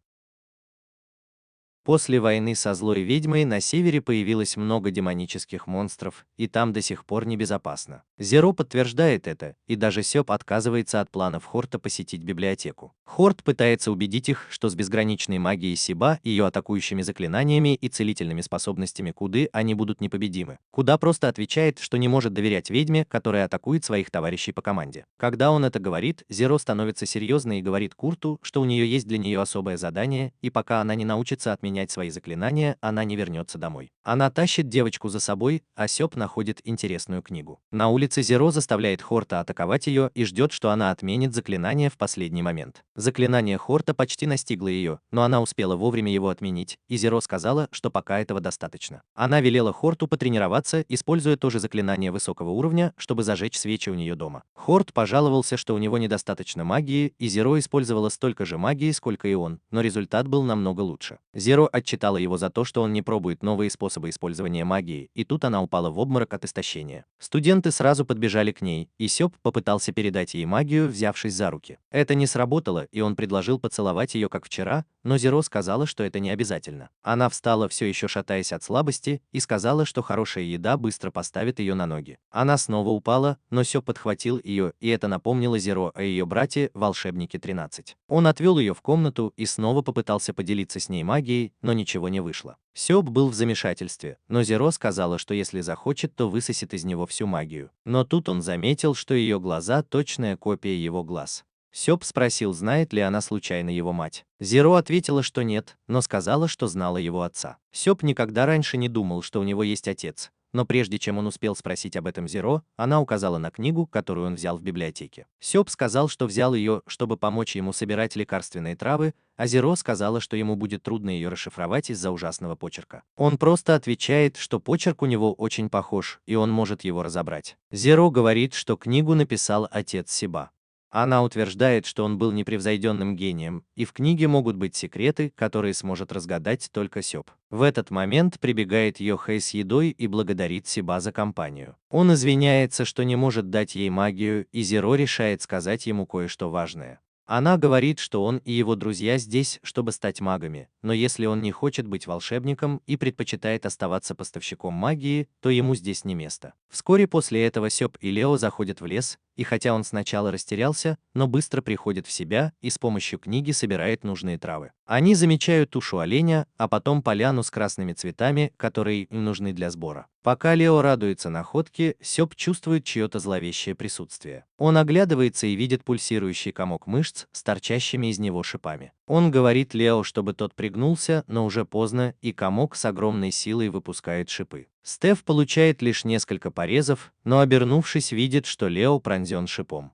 После войны со злой ведьмой на севере появилось много демонических монстров, и там до сих пор небезопасно. Зеро подтверждает это, и даже Сёп отказывается от планов Хорта посетить библиотеку. Хорт пытается убедить их, что с безграничной магией Себа, ее атакующими заклинаниями и целительными способностями Куды они будут непобедимы. Куда просто отвечает, что не может доверять ведьме, которая атакует своих товарищей по команде. Когда он это говорит, Зеро становится серьезной и говорит Курту, что у нее есть для нее особое задание, и пока она не научится отменять свои заклинания, она не вернется домой. Она тащит девочку за собой, а Сёп находит интересную книгу. На улице Зеро заставляет Хорта атаковать ее и ждет, что она отменит заклинание в последний момент. Заклинание Хорта почти настигло ее, но она успела вовремя его отменить, и Зеро сказала, что пока этого достаточно. Она велела Хорту потренироваться, используя тоже заклинание высокого уровня, чтобы зажечь свечи у нее дома. Хорт пожаловался, что у него недостаточно магии, и Зеро использовала столько же магии, сколько и он, но результат был намного лучше. Зеро отчитала его за то, что он не пробует новые способы использования магии, и тут она упала в обморок от истощения. Студенты сразу подбежали к ней, и Сёп попытался передать ей магию, взявшись за руки. Это не сработало, и он предложил поцеловать ее как вчера, но Зеро сказала, что это не обязательно. Она встала, все еще шатаясь от слабости, и сказала, что хорошая еда быстро поставит ее на ноги. Она снова упала, но Сёп подхватил ее, и это напомнило Зеро о ее брате, волшебнике 13. Он отвел ее в комнату и снова попытался поделиться с ней магией, но ничего не вышло. Сёп был в замешательстве, но Зеро сказала, что если захочет, то высосет из него всю магию. Но тут он заметил, что ее глаза – точная копия его глаз. Сёп спросил, знает ли она случайно его мать. Зеро ответила, что нет, но сказала, что знала его отца. Сёп никогда раньше не думал, что у него есть отец, но прежде чем он успел спросить об этом Зеро, она указала на книгу, которую он взял в библиотеке. Сёб сказал, что взял ее, чтобы помочь ему собирать лекарственные травы, а Зеро сказала, что ему будет трудно ее расшифровать из-за ужасного почерка. Он просто отвечает, что почерк у него очень похож, и он может его разобрать. Зеро говорит, что книгу написал отец Сиба. Она утверждает, что он был непревзойденным гением, и в книге могут быть секреты, которые сможет разгадать только Сёб. В этот момент прибегает Йохэй с едой и благодарит Сиба за компанию. Он извиняется, что не может дать ей магию, и Зеро решает сказать ему кое-что важное. Она говорит, что он и его друзья здесь, чтобы стать магами, но если он не хочет быть волшебником и предпочитает оставаться поставщиком магии, то ему здесь не место. Вскоре после этого Сёб и Лео заходят в лес, и хотя он сначала растерялся, но быстро приходит в себя и с помощью книги собирает нужные травы. Они замечают тушу оленя, а потом поляну с красными цветами, которые им нужны для сбора. Пока Лео радуется находке, Сёб чувствует чье-то зловещее присутствие. Он оглядывается и видит пульсирующий комок мышц с торчащими из него шипами. Он говорит Лео, чтобы тот пригнулся, но уже поздно, и комок с огромной силой выпускает шипы. Стеф получает лишь несколько порезов, но обернувшись, видит, что Лео пронзен шипом.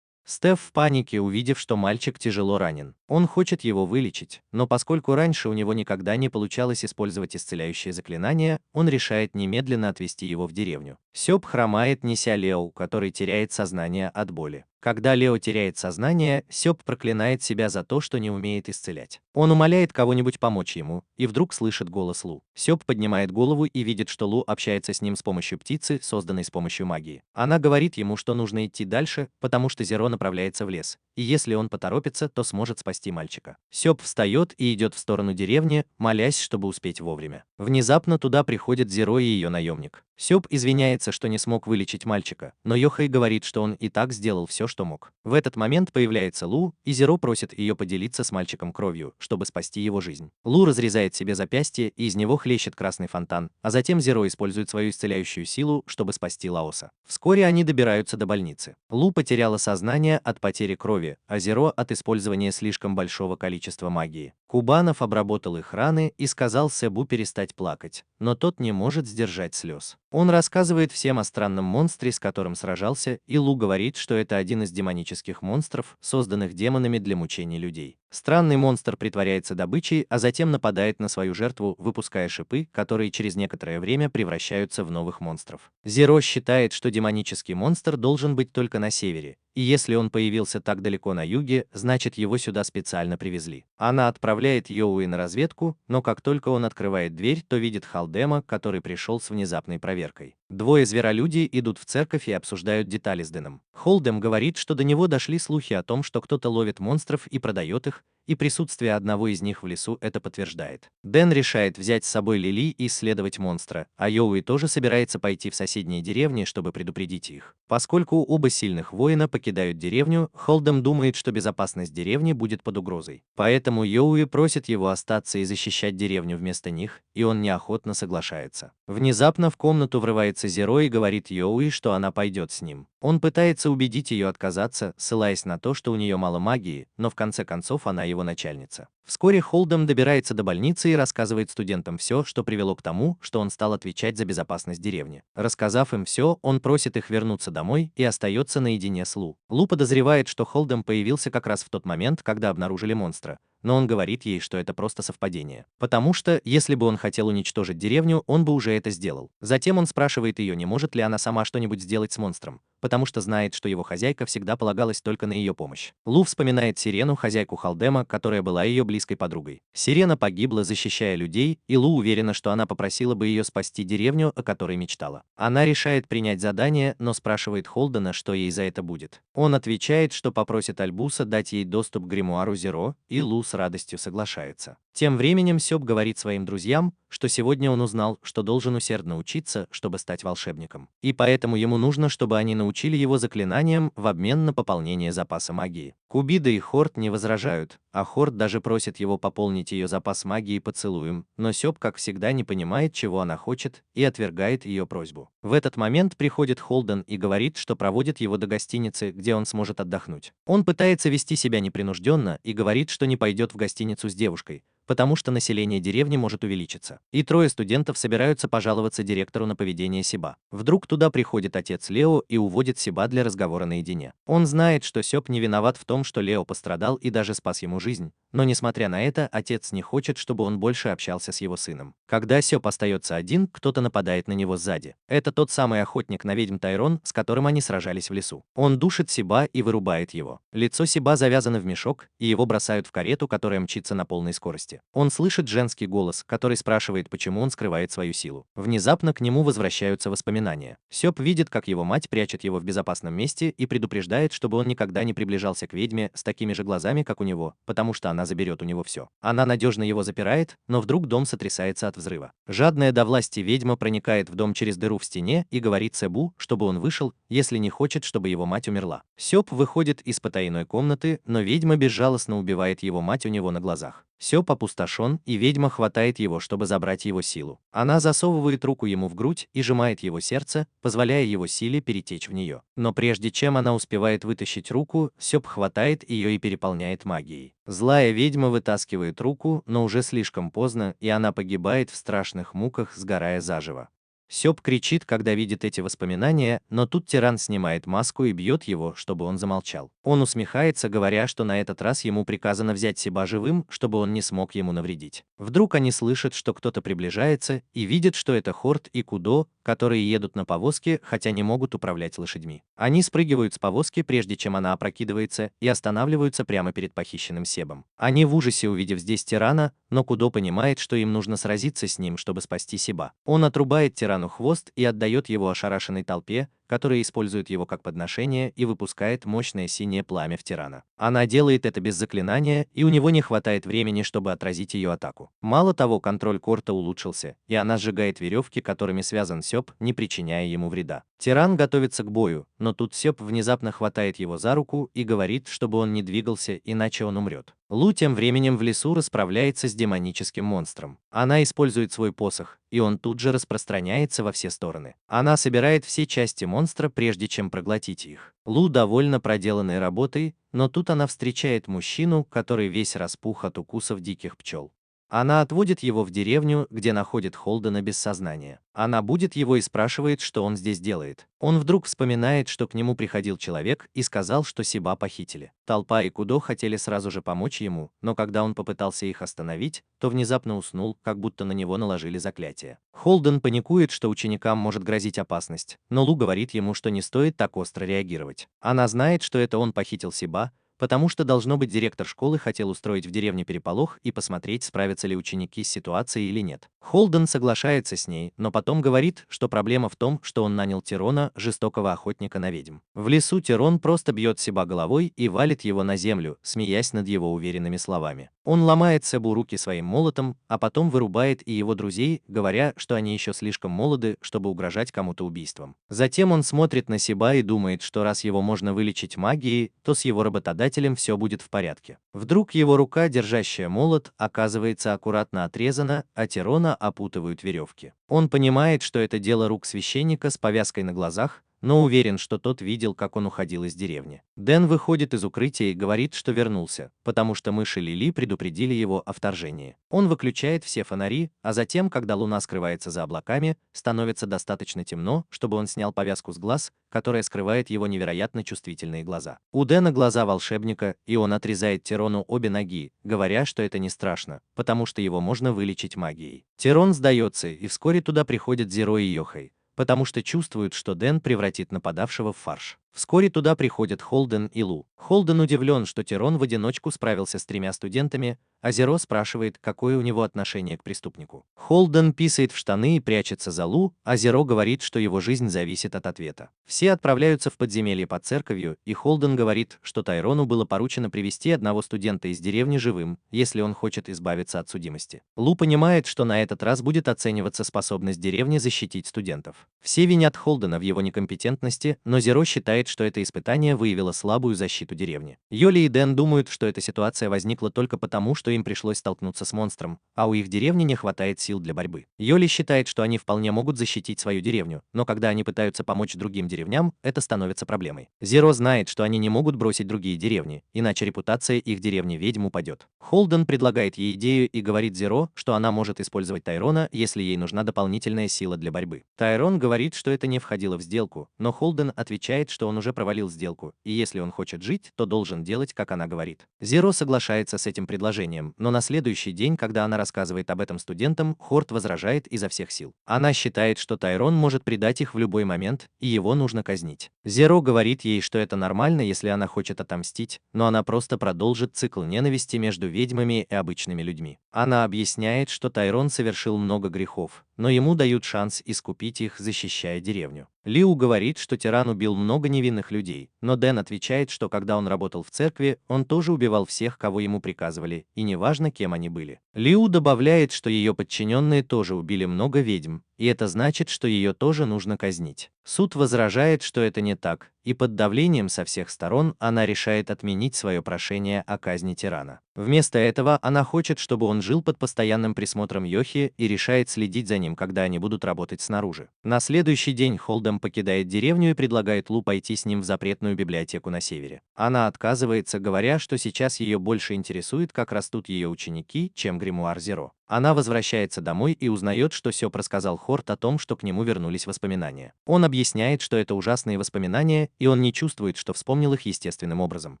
Стеф в панике, увидев, что мальчик тяжело ранен. Он хочет его вылечить, но поскольку раньше у него никогда не получалось использовать исцеляющее заклинание, он решает немедленно отвезти его в деревню. Сёб хромает, неся Лео, который теряет сознание от боли. Когда Лео теряет сознание, Сёб проклинает себя за то, что не умеет исцелять. Он умоляет кого-нибудь помочь ему, и вдруг слышит голос Лу. Сёб поднимает голову и видит, что Лу общается с ним с помощью птицы, созданной с помощью магии. Она говорит ему, что нужно идти дальше, потому что Зеро направляется в лес, и если он поторопится, то сможет спасти мальчика. Сёб встает и идет в сторону деревни, молясь, чтобы успеть вовремя. Внезапно туда приходит Зеро и ее наемник. Сёб извиняется, что не смог вылечить мальчика, но Йохэй говорит, что он и так сделал все, что мог. В этот момент появляется Лу, и Зеро просит ее поделиться с мальчиком кровью, чтобы спасти его жизнь. Лу разрезает себе запястье, и из него хлещет красный фонтан, а затем Зеро использует свою исцеляющую силу, чтобы спасти Лаоса. Вскоре они добираются до больницы. Лу потеряла сознание от потери крови, а Зеро от использования слишком большого количества магии. Кубанов обработал их раны и сказал Себу перестать плакать, но тот не может сдержать слез. Он рассказывает всем о странном монстре, с которым сражался, и Лу говорит, что это один из демонических монстров, созданных демонами для мучений людей. Странный монстр притворяется добычей, а затем нападает на свою жертву, выпуская шипы, которые через некоторое время превращаются в новых монстров. Зеро считает, что демонический монстр должен быть только на севере, и если он появился так далеко на юге, значит его сюда специально привезли. Она отправляет Йоуи на разведку, но как только он открывает дверь, то видит Халдема, который пришел с внезапной проверкой. Двое зверолюдей идут в церковь и обсуждают детали с Дэном. Холдем говорит, что до него дошли слухи о том, что кто-то ловит монстров и продает их, и присутствие одного из них в лесу это подтверждает. Дэн решает взять с собой Лили и исследовать монстра, а Йоуи тоже собирается пойти в соседние деревни, чтобы предупредить их. Поскольку оба сильных воина покидают деревню, Холдем думает, что безопасность деревни будет под угрозой. Поэтому Йоуи просит его остаться и защищать деревню вместо них, и он неохотно соглашается. Внезапно в комнату врывается Зеро и говорит Йоуи, что она пойдет с ним. Он пытается убедить ее отказаться, ссылаясь на то, что у нее мало магии, но в конце концов она его начальница. Вскоре Холдем добирается до больницы и рассказывает студентам все, что привело к тому, что он стал отвечать за безопасность деревни. Рассказав им все, он просит их вернуться домой и остается наедине с Лу. Лу подозревает, что Холдем появился как раз в тот момент, когда обнаружили монстра, но он говорит ей, что это просто совпадение. Потому что, если бы он хотел уничтожить деревню, он бы уже это сделал. Затем он спрашивает ее, не может ли она сама что-нибудь сделать с монстром, потому что знает, что его хозяйка всегда полагалась только на ее помощь. Лу вспоминает Сирену, хозяйку Халдема, которая была ее близкой подругой. Сирена погибла, защищая людей, и Лу уверена, что она попросила бы ее спасти деревню, о которой мечтала. Она решает принять задание, но спрашивает Холдена, что ей за это будет. Он отвечает, что попросит Альбуса дать ей доступ к гримуару Зеро, и Лу с радостью соглашается. Тем временем Сёб говорит своим друзьям, что сегодня он узнал, что должен усердно учиться, чтобы стать волшебником. И поэтому ему нужно, чтобы они научили его заклинаниям в обмен на пополнение запаса магии. Кубида и Хорд не возражают, а Хорд даже просит его пополнить ее запас магии поцелуем, но Сёб, как всегда, не понимает, чего она хочет, и отвергает ее просьбу. В этот момент приходит Холден и говорит, что проводит его до гостиницы, где он сможет отдохнуть. Он пытается вести себя непринужденно и говорит, что не пойдет в гостиницу с девушкой, потому что население деревни может увеличиться. И трое студентов собираются пожаловаться директору на поведение Сиба. Вдруг туда приходит отец Лео и уводит Сиба для разговора наедине. Он знает, что Сёб не виноват в том, что Лео пострадал и даже спас ему жизнь, но несмотря на это, отец не хочет, чтобы он больше общался с его сыном. Когда Сёб остается один, кто-то нападает на него сзади. Это тот самый охотник на ведьм Тайрон, с которым они сражались в лесу. Он душит Сиба и вырубает его. Лицо Сиба завязано в мешок, и его бросают в карету, которая мчится на полной скорости. Он слышит женский голос, который спрашивает, почему он скрывает свою силу. Внезапно к нему возвращаются воспоминания. Сёб видит, как его мать прячет его в безопасном месте и предупреждает, чтобы он никогда не приближался к ведьме с такими же глазами, как у него, потому что она заберет у него все. Она надежно его запирает, но вдруг дом сотрясается от взрыва. Жадная до власти ведьма проникает в дом через дыру в стене и говорит Себу, чтобы он вышел, если не хочет, чтобы его мать умерла. Сёб выходит из потайной комнаты, но ведьма безжалостно убивает его мать у него на глазах. Сёб опустошен, и ведьма хватает его, чтобы забрать его силу. Она засовывает руку ему в грудь и сжимает его сердце, позволяя его силе перетечь в нее. Но прежде чем она успевает вытащить руку, Сёб хватает ее и переполняет магией. Злая ведьма вытаскивает руку, но уже слишком поздно, и она погибает в страшных муках, сгорая заживо. Сёб кричит, когда видит эти воспоминания, но тут тиран снимает маску и бьет его, чтобы он замолчал. Он усмехается, говоря, что на этот раз ему приказано взять Сиба живым, чтобы он не смог ему навредить. Вдруг они слышат, что кто-то приближается, и видят, что это Хорд и Кудо, которые едут на повозке, хотя не могут управлять лошадьми. Они спрыгивают с повозки, прежде чем она опрокидывается, и останавливаются прямо перед похищенным Себом. Они в ужасе, увидев здесь тирана, но Кудо понимает, что им нужно сразиться с ним, чтобы спасти Сиба. Он отрубает тирану хвост и отдает его ошарашенной толпе, которая использует его как подношение и выпускает мощное синее пламя в тирана. Она делает это без заклинания, и у него не хватает времени, чтобы отразить ее атаку. Мало того, контроль Корта улучшился, и она сжигает веревки, которыми связан Сёб, не причиняя ему вреда. Тиран готовится к бою, но тут Сёб внезапно хватает его за руку и говорит, чтобы он не двигался, иначе он умрет. Лу тем временем в лесу расправляется с демоническим монстром. Она использует свой посох, и он тут же распространяется во все стороны. Она собирает все части монстра, прежде чем проглотить их. Лу довольна проделанной работой, но тут она встречает мужчину, который весь распух от укусов диких пчел. Она отводит его в деревню, где находит Холдена без сознания. Она будит его и спрашивает, что он здесь делает. Он вдруг вспоминает, что к нему приходил человек и сказал, что Сиба похитили. Толпа и Кудо хотели сразу же помочь ему, но когда он попытался их остановить, то внезапно уснул, как будто на него наложили заклятие. Холден паникует, что ученикам может грозить опасность, но Лу говорит ему, что не стоит так остро реагировать. Она знает, что это он похитил Сиба, потому что, должно быть, директор школы хотел устроить в деревне переполох и посмотреть, справятся ли ученики с ситуацией или нет. Холден соглашается с ней, но потом говорит, что проблема в том, что он нанял Тирона, жестокого охотника на ведьм. В лесу Тирон просто бьет Сиба головой и валит его на землю, смеясь над его уверенными словами. Он ломает Себу руки своим молотом, а потом вырубает и его друзей, говоря, что они еще слишком молоды, чтобы угрожать кому-то убийством. Затем он смотрит на Сиба и думает, что раз его можно вылечить магией, то с его работодателем все будет в порядке. Вдруг его рука, держащая молот, оказывается аккуратно отрезана, а Тирона опутывают веревки. Он понимает, что это дело рук священника с повязкой на глазах, но уверен, что тот видел, как он уходил из деревни. Дэн выходит из укрытия и говорит, что вернулся, потому что мыши Лили предупредили его о вторжении. Он выключает все фонари, а затем, когда луна скрывается за облаками, становится достаточно темно, чтобы он снял повязку с глаз, которая скрывает его невероятно чувствительные глаза. У Дэна глаза волшебника, и он отрезает Тирону обе ноги, говоря, что это не страшно, потому что его можно вылечить магией. Тирон сдается, и вскоре туда приходят Зеро и Йохай, потому что чувствуют, что Дэн превратит нападавшего в фарш. Вскоре туда приходят Холден и Лу. Холден удивлен, что Тирон в одиночку справился с 3 студентами, а Зеро спрашивает, какое у него отношение к преступнику. Холден писает в штаны и прячется за Лу, а Зеро говорит, что его жизнь зависит от ответа. Все отправляются в подземелье под церковью, и Холден говорит, что Тайрону было поручено привести одного студента из деревни живым, если он хочет избавиться от судимости. Лу понимает, что на этот раз будет оцениваться способность деревни защитить студентов. Все винят Холдена в его некомпетентности, но Зеро считает, считает, что это испытание выявило слабую защиту деревни. Йоли и Дэн думают, что эта ситуация возникла только потому, что им пришлось столкнуться с монстром, а у их деревни не хватает сил для борьбы. Йоли считает, что они вполне могут защитить свою деревню, но когда они пытаются помочь другим деревням, это становится проблемой. Зеро знает, что они не могут бросить другие деревни, иначе репутация их деревни ведьм упадет. Холден предлагает ей идею и говорит Зеро, что она может использовать Тайрона, если ей нужна дополнительная сила для борьбы. Тайрон говорит, что это не входило в сделку, но Холден отвечает, что он уже провалил сделку, и если он хочет жить, то должен делать, как она говорит. Зеро соглашается с этим предложением, но на следующий день, когда она рассказывает об этом студентам, Хорт возражает изо всех сил. Она считает, что Тайрон может предать их в любой момент, и его нужно казнить. Зеро говорит ей, что это нормально, если она хочет отомстить, но она просто продолжит цикл ненависти между ведьмами и обычными людьми. Она объясняет, что Тайрон совершил много грехов, но ему дают шанс искупить их, защищая деревню. Лиу говорит, что тиран убил много невинных людей, но Дэн отвечает, что когда он работал в церкви, он тоже убивал всех, кого ему приказывали, и неважно, кем они были. Лиу добавляет, что ее подчиненные тоже убили много ведьм, и это значит, что ее тоже нужно казнить. Суд возражает, что это не так, и под давлением со всех сторон она решает отменить свое прошение о казни тирана. Вместо этого она хочет, чтобы он жил под постоянным присмотром Йохи и решает следить за ним, когда они будут работать снаружи. На следующий день Холден покидает деревню и предлагает Лу пойти с ним в запретную библиотеку на севере. Она отказывается, говоря, что сейчас ее больше интересует, как растут ее ученики, чем гримуар Зеро. Она возвращается домой и узнает, что Сёб рассказал Хорт о том, что к нему вернулись воспоминания. Он объясняет, что это ужасные воспоминания, и он не чувствует, что вспомнил их естественным образом.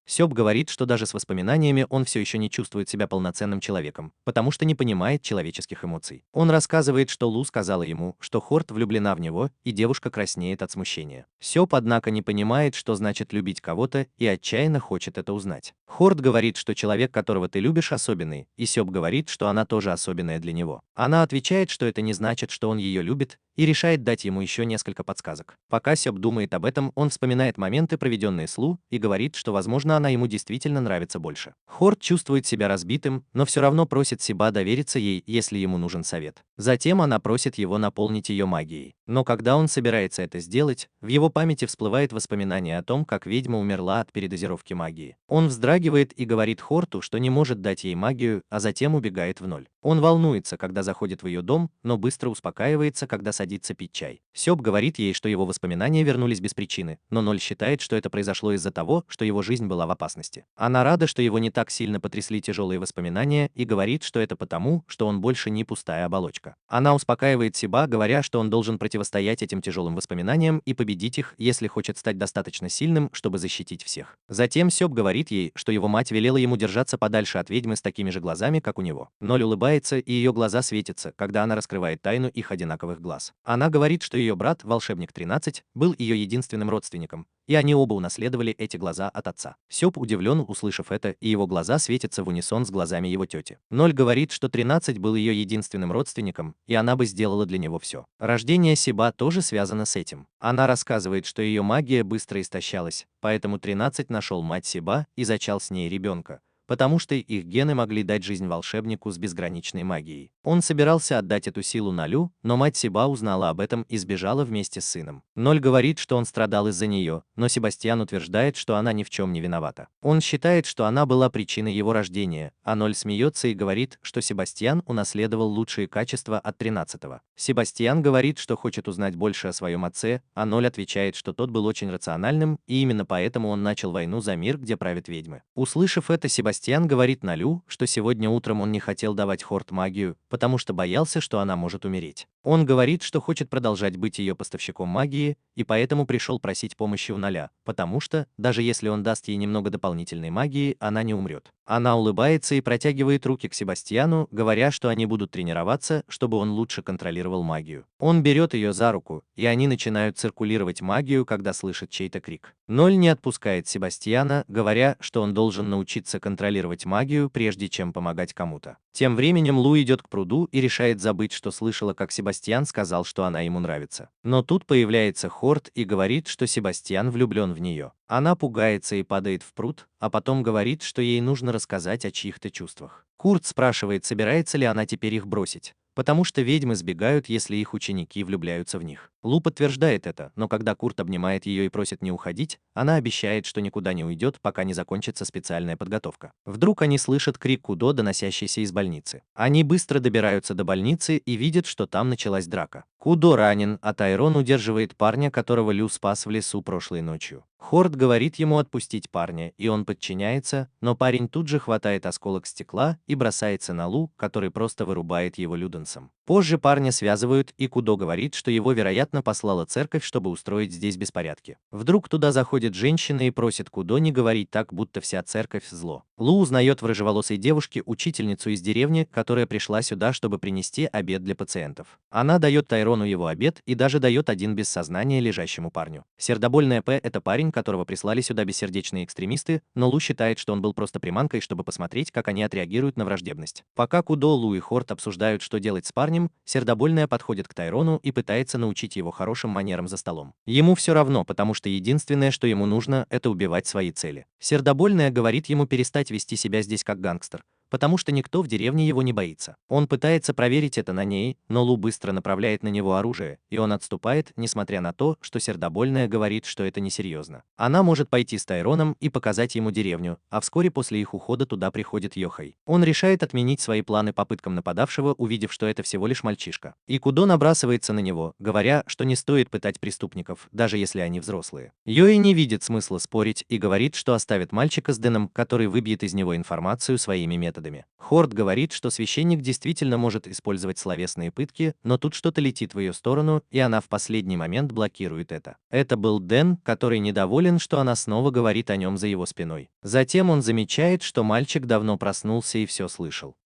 Сёб говорит, что даже с воспоминаниями он все еще не чувствует себя полноценным человеком, потому что не понимает человеческих эмоций. Он рассказывает, что Лу сказала ему, что Хорт влюблена в него, и девушка краснеет от смущения. Сёб, однако, не понимает, что значит любить кого-то, и отчаянно хочет это узнать. Хорт говорит, что человек, которого ты любишь, особенный, и Сёб говорит, что она тоже особенная для него. Она отвечает, что это не значит, что он ее любит, и решает дать ему еще несколько подсказок. Пока Сёб думает об этом, он вспоминает моменты, проведенные с Лу, и говорит, что, возможно, она ему действительно нравится больше. Хорт чувствует себя разбитым, но все равно просит Сиба довериться ей, если ему нужен совет. Затем она просит его наполнить ее магией. Но когда он собирается это сделать, в его памяти всплывает воспоминание о том, как ведьма умерла от передозировки магии. Он вздрагивает и говорит Хорту, что не может дать ей магию, а затем убегает в ноль. Он волнуется, когда заходит в ее дом, но быстро успокаивается, когда садится пить чай. Сёб говорит ей, что его воспоминания вернулись без причины, но Ноль считает, что это произошло из-за того, что его жизнь была в опасности. Она рада, что его не так сильно потрясли тяжелые воспоминания, и говорит, что это потому, что он больше не пустая оболочка. Она успокаивает Сиба, говоря, что он должен противостоять этим тяжелым воспоминаниям и победить их, если хочет стать достаточно сильным, чтобы защитить всех. Затем Сёб говорит ей, что его мать велела ему держаться подальше от ведьмы с такими же глазами, как у него. Ноль улыбается, и ее глаза светятся, когда она раскрывает тайну их одинаковых глаз. Она говорит, что ее брат, волшебник 13, был ее единственным родственником, и они оба унаследовали эти глаза от отца. Сёб удивлен, услышав это, и его глаза светятся в унисон с глазами его тети. Ноль говорит, что 13 был ее единственным родственником, и она бы сделала для него все. Рождение Сиба тоже связано с этим. Она рассказывает, что ее магия быстро истощалась, поэтому 13 нашел мать Сиба и зачал с ней ребенка, потому что их гены могли дать жизнь волшебнику с безграничной магией. Он собирался отдать эту силу Нолю, но мать Сиба узнала об этом и сбежала вместе с сыном. Ноль говорит, что он страдал из-за нее, но Себастьян утверждает, что она ни в чем не виновата. Он считает, что она была причиной его рождения, а Ноль смеется и говорит, что Себастьян унаследовал лучшие качества от 13-го. Себастьян говорит, что хочет узнать больше о своем отце, а Ноль отвечает, что тот был очень рациональным, и именно поэтому он начал войну за мир, где правят ведьмы. Услышав это, Себастьян говорит Нолю, что сегодня утром он не хотел давать Хорт магию, потому что боялся, что она может умереть. Он говорит, что хочет продолжать быть ее поставщиком магии, и поэтому пришел просить помощи у Ноля, потому что, даже если он даст ей немного дополнительной магии, она не умрет. Она улыбается и протягивает руки к Себастьяну, говоря, что они будут тренироваться, чтобы он лучше контролировал магию. Он берет ее за руку, и они начинают циркулировать магию, когда слышат чей-то крик. Ноль не отпускает Себастьяна, говоря, что он должен научиться контролировать магию, прежде чем помогать кому-то. Тем временем Лу идет к пруду и решает забыть, что слышала, как Себастьян сказал, что она ему нравится. Но тут появляется Хорт и говорит, что Себастьян влюблен в нее. Она пугается и падает в пруд, а потом говорит, что ей нужно рассказать о чьих-то чувствах. Курт спрашивает, собирается ли она теперь их бросить, потому что ведьмы сбегают, если их ученики влюбляются в них. Лу подтверждает это, но когда Курт обнимает ее и просит не уходить, она обещает, что никуда не уйдет, пока не закончится специальная подготовка. Вдруг они слышат крик Кудо, доносящийся из больницы. Они быстро добираются до больницы и видят, что там началась драка. Кудо ранен, а Тайрон удерживает парня, которого Лю спас в лесу прошлой ночью. Хорд говорит ему отпустить парня, и он подчиняется, но парень тут же хватает осколок стекла и бросается на Лу, который просто вырубает его люденсом. Позже парня связывают, и Кудо говорит, что его, вероятно, послала церковь, чтобы устроить здесь беспорядки. Вдруг туда заходит женщина и просит Кудо не говорить так, будто вся церковь зло. Лу узнает в рыжеволосой девушке учительницу из деревни, которая пришла сюда, чтобы принести обед для пациентов. Она дает Тайрону его обед и даже дает один без сознания лежащему парню. Сердобольная П – это парень, которого прислали сюда бессердечные экстремисты, но Лу считает, что он был просто приманкой, чтобы посмотреть, как они отреагируют на враждебность. Пока Кудо, Лу и Хорд обсуждают, что делать с парнем, сердобольная подходит к Тайрону и пытается научить его хорошим манерам за столом. Ему все равно, потому что единственное, что ему нужно, это убивать свои цели. Сердобольная говорит ему перестать вести себя здесь как гангстер, потому что никто в деревне его не боится. Он пытается проверить это на ней, но Лу быстро направляет на него оружие, и он отступает, несмотря на то, что сердобольная говорит, что это несерьезно. Она может пойти с Тайроном и показать ему деревню, а вскоре после их ухода туда приходит Йохай. Он решает отменить свои планы попыткам нападавшего, увидев, что это всего лишь мальчишка. И Кудо набрасывается на него, говоря, что не стоит пытать преступников, даже если они взрослые. Йои не видит смысла спорить и говорит, что оставит мальчика с Дэном, который выбьет из него информацию своими методами. Хорд говорит, что священник действительно может использовать словесные пытки, но тут что-то летит в ее сторону, и она в последний момент блокирует это. Это был Дэн, который недоволен, что она снова говорит о нем за его спиной. Затем он замечает, что мальчик давно проснулся и все слышал.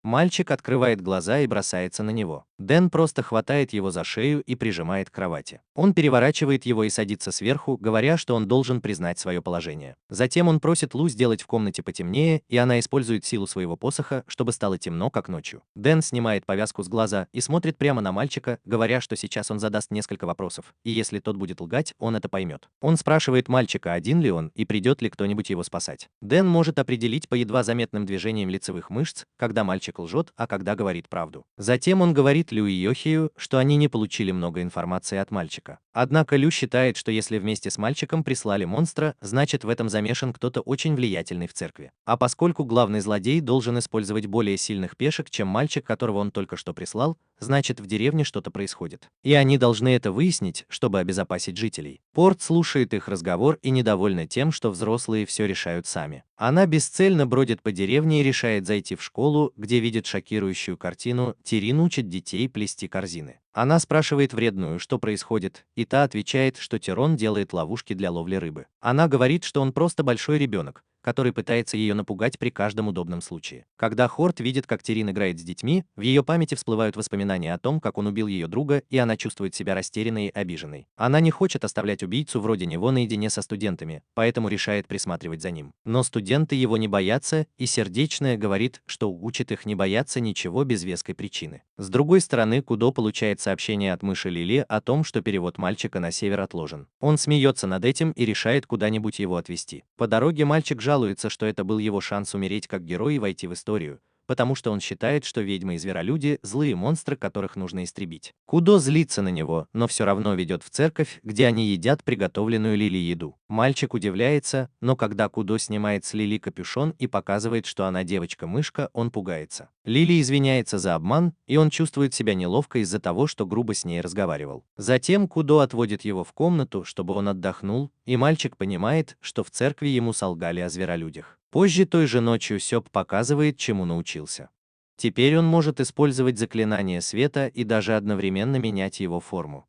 Мальчик открывает глаза и бросается на него. Дэн просто хватает его за шею и прижимает к кровати. Он переворачивает его и садится сверху, говоря, что он должен признать свое положение. Затем он просит Лу сделать в комнате потемнее, и она использует силу своего посоха, чтобы стало темно, как ночью. Дэн снимает повязку с глаза и смотрит прямо на мальчика, говоря, что сейчас он задаст несколько вопросов, и если тот будет лгать, он это поймет. Он спрашивает мальчика, один ли он, и придет ли кто-нибудь его спасать. Дэн может определить по едва заметным движениям лицевых мышц, когда мальчик лжет, а когда говорит правду. Затем он говорит Лю и Йохию, что они не получили много информации от мальчика. Однако Лю считает, что если вместе с мальчиком прислали монстра, значит в этом замешан кто-то очень влиятельный в церкви. А поскольку главный злодей должен использовать более сильных пешек, чем мальчик, которого он только что прислал, значит в деревне что-то происходит. И они должны это выяснить, чтобы обезопасить жителей. Порт слушает их разговор и недовольна тем, что взрослые все решают сами. Она бесцельно бродит по деревне и решает зайти в школу, где видит шокирующую картину: Тирин учит детей плести корзины. Она спрашивает вредную, что происходит, и та отвечает, что Тирон делает ловушки для ловли рыбы. Она говорит, что он просто большой ребенок, который пытается ее напугать при каждом удобном случае. Когда Хорд видит, как Тирин играет с детьми, в ее памяти всплывают воспоминания о том, как он убил ее друга, и она чувствует себя растерянной и обиженной. Она не хочет оставлять убийцу вроде него наедине со студентами, поэтому решает присматривать за ним. Но студенты его не боятся, и сердечная говорит, что учит их не бояться ничего без веской причины. С другой стороны, Кудо получает сообщение от мыши Лили о том, что перевод мальчика на север отложен. Он смеется над этим и решает куда-нибудь его отвезти. По дороге мальчик жалуется, что это был его шанс умереть как герой и войти в историю, потому что он считает, что ведьмы и зверолюди – злые монстры, которых нужно истребить. Кудо злится на него, но все равно ведет в церковь, где они едят приготовленную Лили еду. Мальчик удивляется, но когда Кудо снимает с Лили капюшон и показывает, что она девочка-мышка, он пугается. Лили извиняется за обман, и он чувствует себя неловко из-за того, что грубо с ней разговаривал. Затем Кудо отводит его в комнату, чтобы он отдохнул, и мальчик понимает, что в церкви ему солгали о зверолюдях. Позже той же ночью Сёп показывает, чему научился. Теперь он может использовать заклинание света и даже одновременно менять его форму.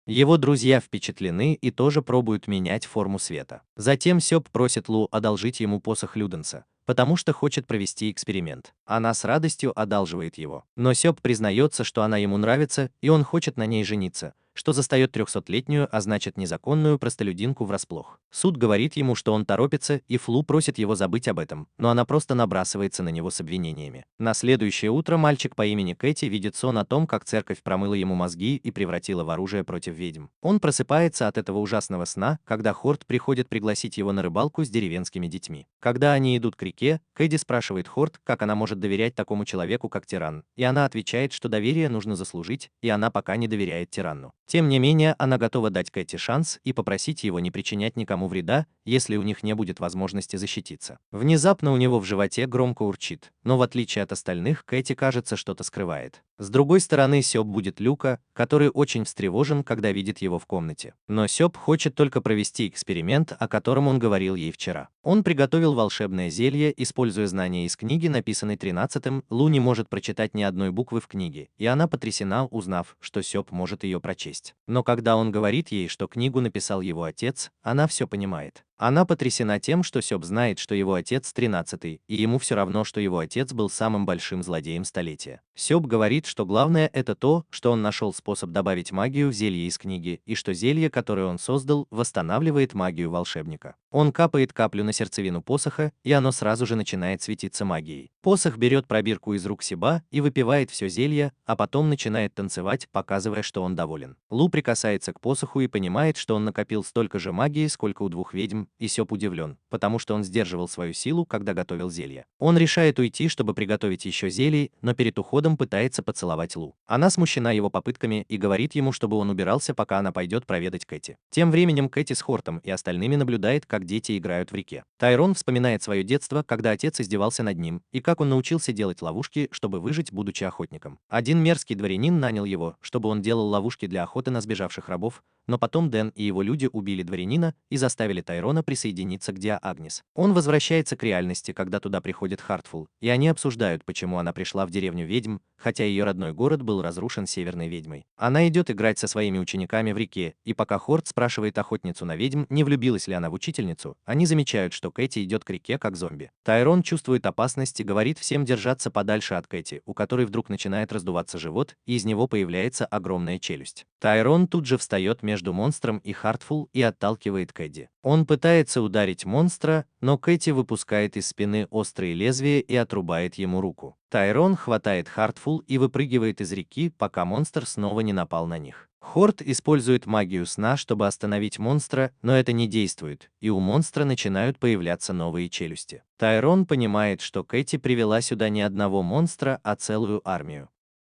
Его друзья впечатлены и тоже пробуют менять форму света. Затем Сёп просит Лу одолжить ему посох Люденса, потому что хочет провести эксперимент. Она с радостью одалживает его. Но Сёп признается, что она ему нравится, и он хочет на ней жениться, что застает 300-летнюю, а значит незаконную простолюдинку врасплох. Суд говорит ему, что он торопится, и Флу просит его забыть об этом, но она просто набрасывается на него с обвинениями. На следующее утро мальчик по имени Кэти видит сон о том, как церковь промыла ему мозги и превратила в оружие против ведьм. Он просыпается от этого ужасного сна, когда Хорд приходит пригласить его на рыбалку с деревенскими детьми. Когда они идут к реке, Кэдди спрашивает Хорд, как она может доверять такому человеку, как тиран, и она отвечает, что доверие нужно заслужить, и она пока не доверяет тиранну. Тем не менее, она готова дать Кэти шанс и попросить его не причинять никому вреда, если у них не будет возможности защититься. Внезапно у него в животе громко урчит, но в отличие от остальных, Кэти, кажется, что-то скрывает. С другой стороны, Сёб будет Люка, который очень встревожен, когда видит его в комнате. Но Сёб хочет только провести эксперимент, о котором он говорил ей вчера. Он приготовил волшебное зелье, используя знания из книги, написанной 13-м. Лу не может прочитать ни одной буквы в книге, и она потрясена, узнав, что Сёб может ее прочесть. Но когда он говорит ей, что книгу написал его отец, она все понимает. Она потрясена тем, что Сёб знает, что его отец 13-й, и ему все равно, что его отец был самым большим злодеем столетия. Сёб говорит, что главное это то, что он нашел способ добавить магию в зелье из книги, и что зелье, которое он создал, восстанавливает магию волшебника. Он капает каплю на сердцевину посоха, и оно сразу же начинает светиться магией. Посох берет пробирку из рук Себа и выпивает все зелье, а потом начинает танцевать, показывая, что он доволен. Лу прикасается к посоху и понимает, что он накопил столько же магии, сколько у двух ведьм, и Сёб удивлен, потому что он сдерживал свою силу, когда готовил зелье. Он решает уйти, чтобы приготовить еще зелий, но перед уходом пытается поцеловать Лу. Она смущена его попытками и говорит ему, чтобы он убирался, пока она пойдет проведать Кэти. Тем временем Кэти с Хортом и остальными наблюдает, как дети играют в реке. Тайрон вспоминает свое детство, когда отец издевался над ним, и как он научился делать ловушки, чтобы выжить, будучи охотником. Один мерзкий дворянин нанял его, чтобы он делал ловушки для охоты на сбежавших рабов, но потом Дэн и его люди убили дворянина и заставили Тайрона присоединиться к Диа Агнес. Он возвращается к реальности, когда туда приходит Хартфул, и они обсуждают, почему она пришла в деревню ведьм, хотя ее родной город был разрушен северной ведьмой. Она идет играть со своими учениками в реке, и пока Хорт спрашивает охотницу на ведьм, не влюбилась ли она в учительницу, они замечают, что Кэти идет к реке как зомби. Тайрон чувствует опасность и говорит всем держаться подальше от Кэти, у которой вдруг начинает раздуваться живот, и из него появляется огромная челюсть. Тайрон тут же встает между монстром и Хартфул и отталкивает Кэдди. Он пытается ударить монстра, но Кэти выпускает из спины острые лезвия и отрубает ему руку. Тайрон хватает Хартфул и выпрыгивает из реки, пока монстр снова не напал на них. Хорт использует магию сна, чтобы остановить монстра, но это не действует, и у монстра начинают появляться новые челюсти. Тайрон понимает, что Кэти привела сюда не одного монстра, а целую армию.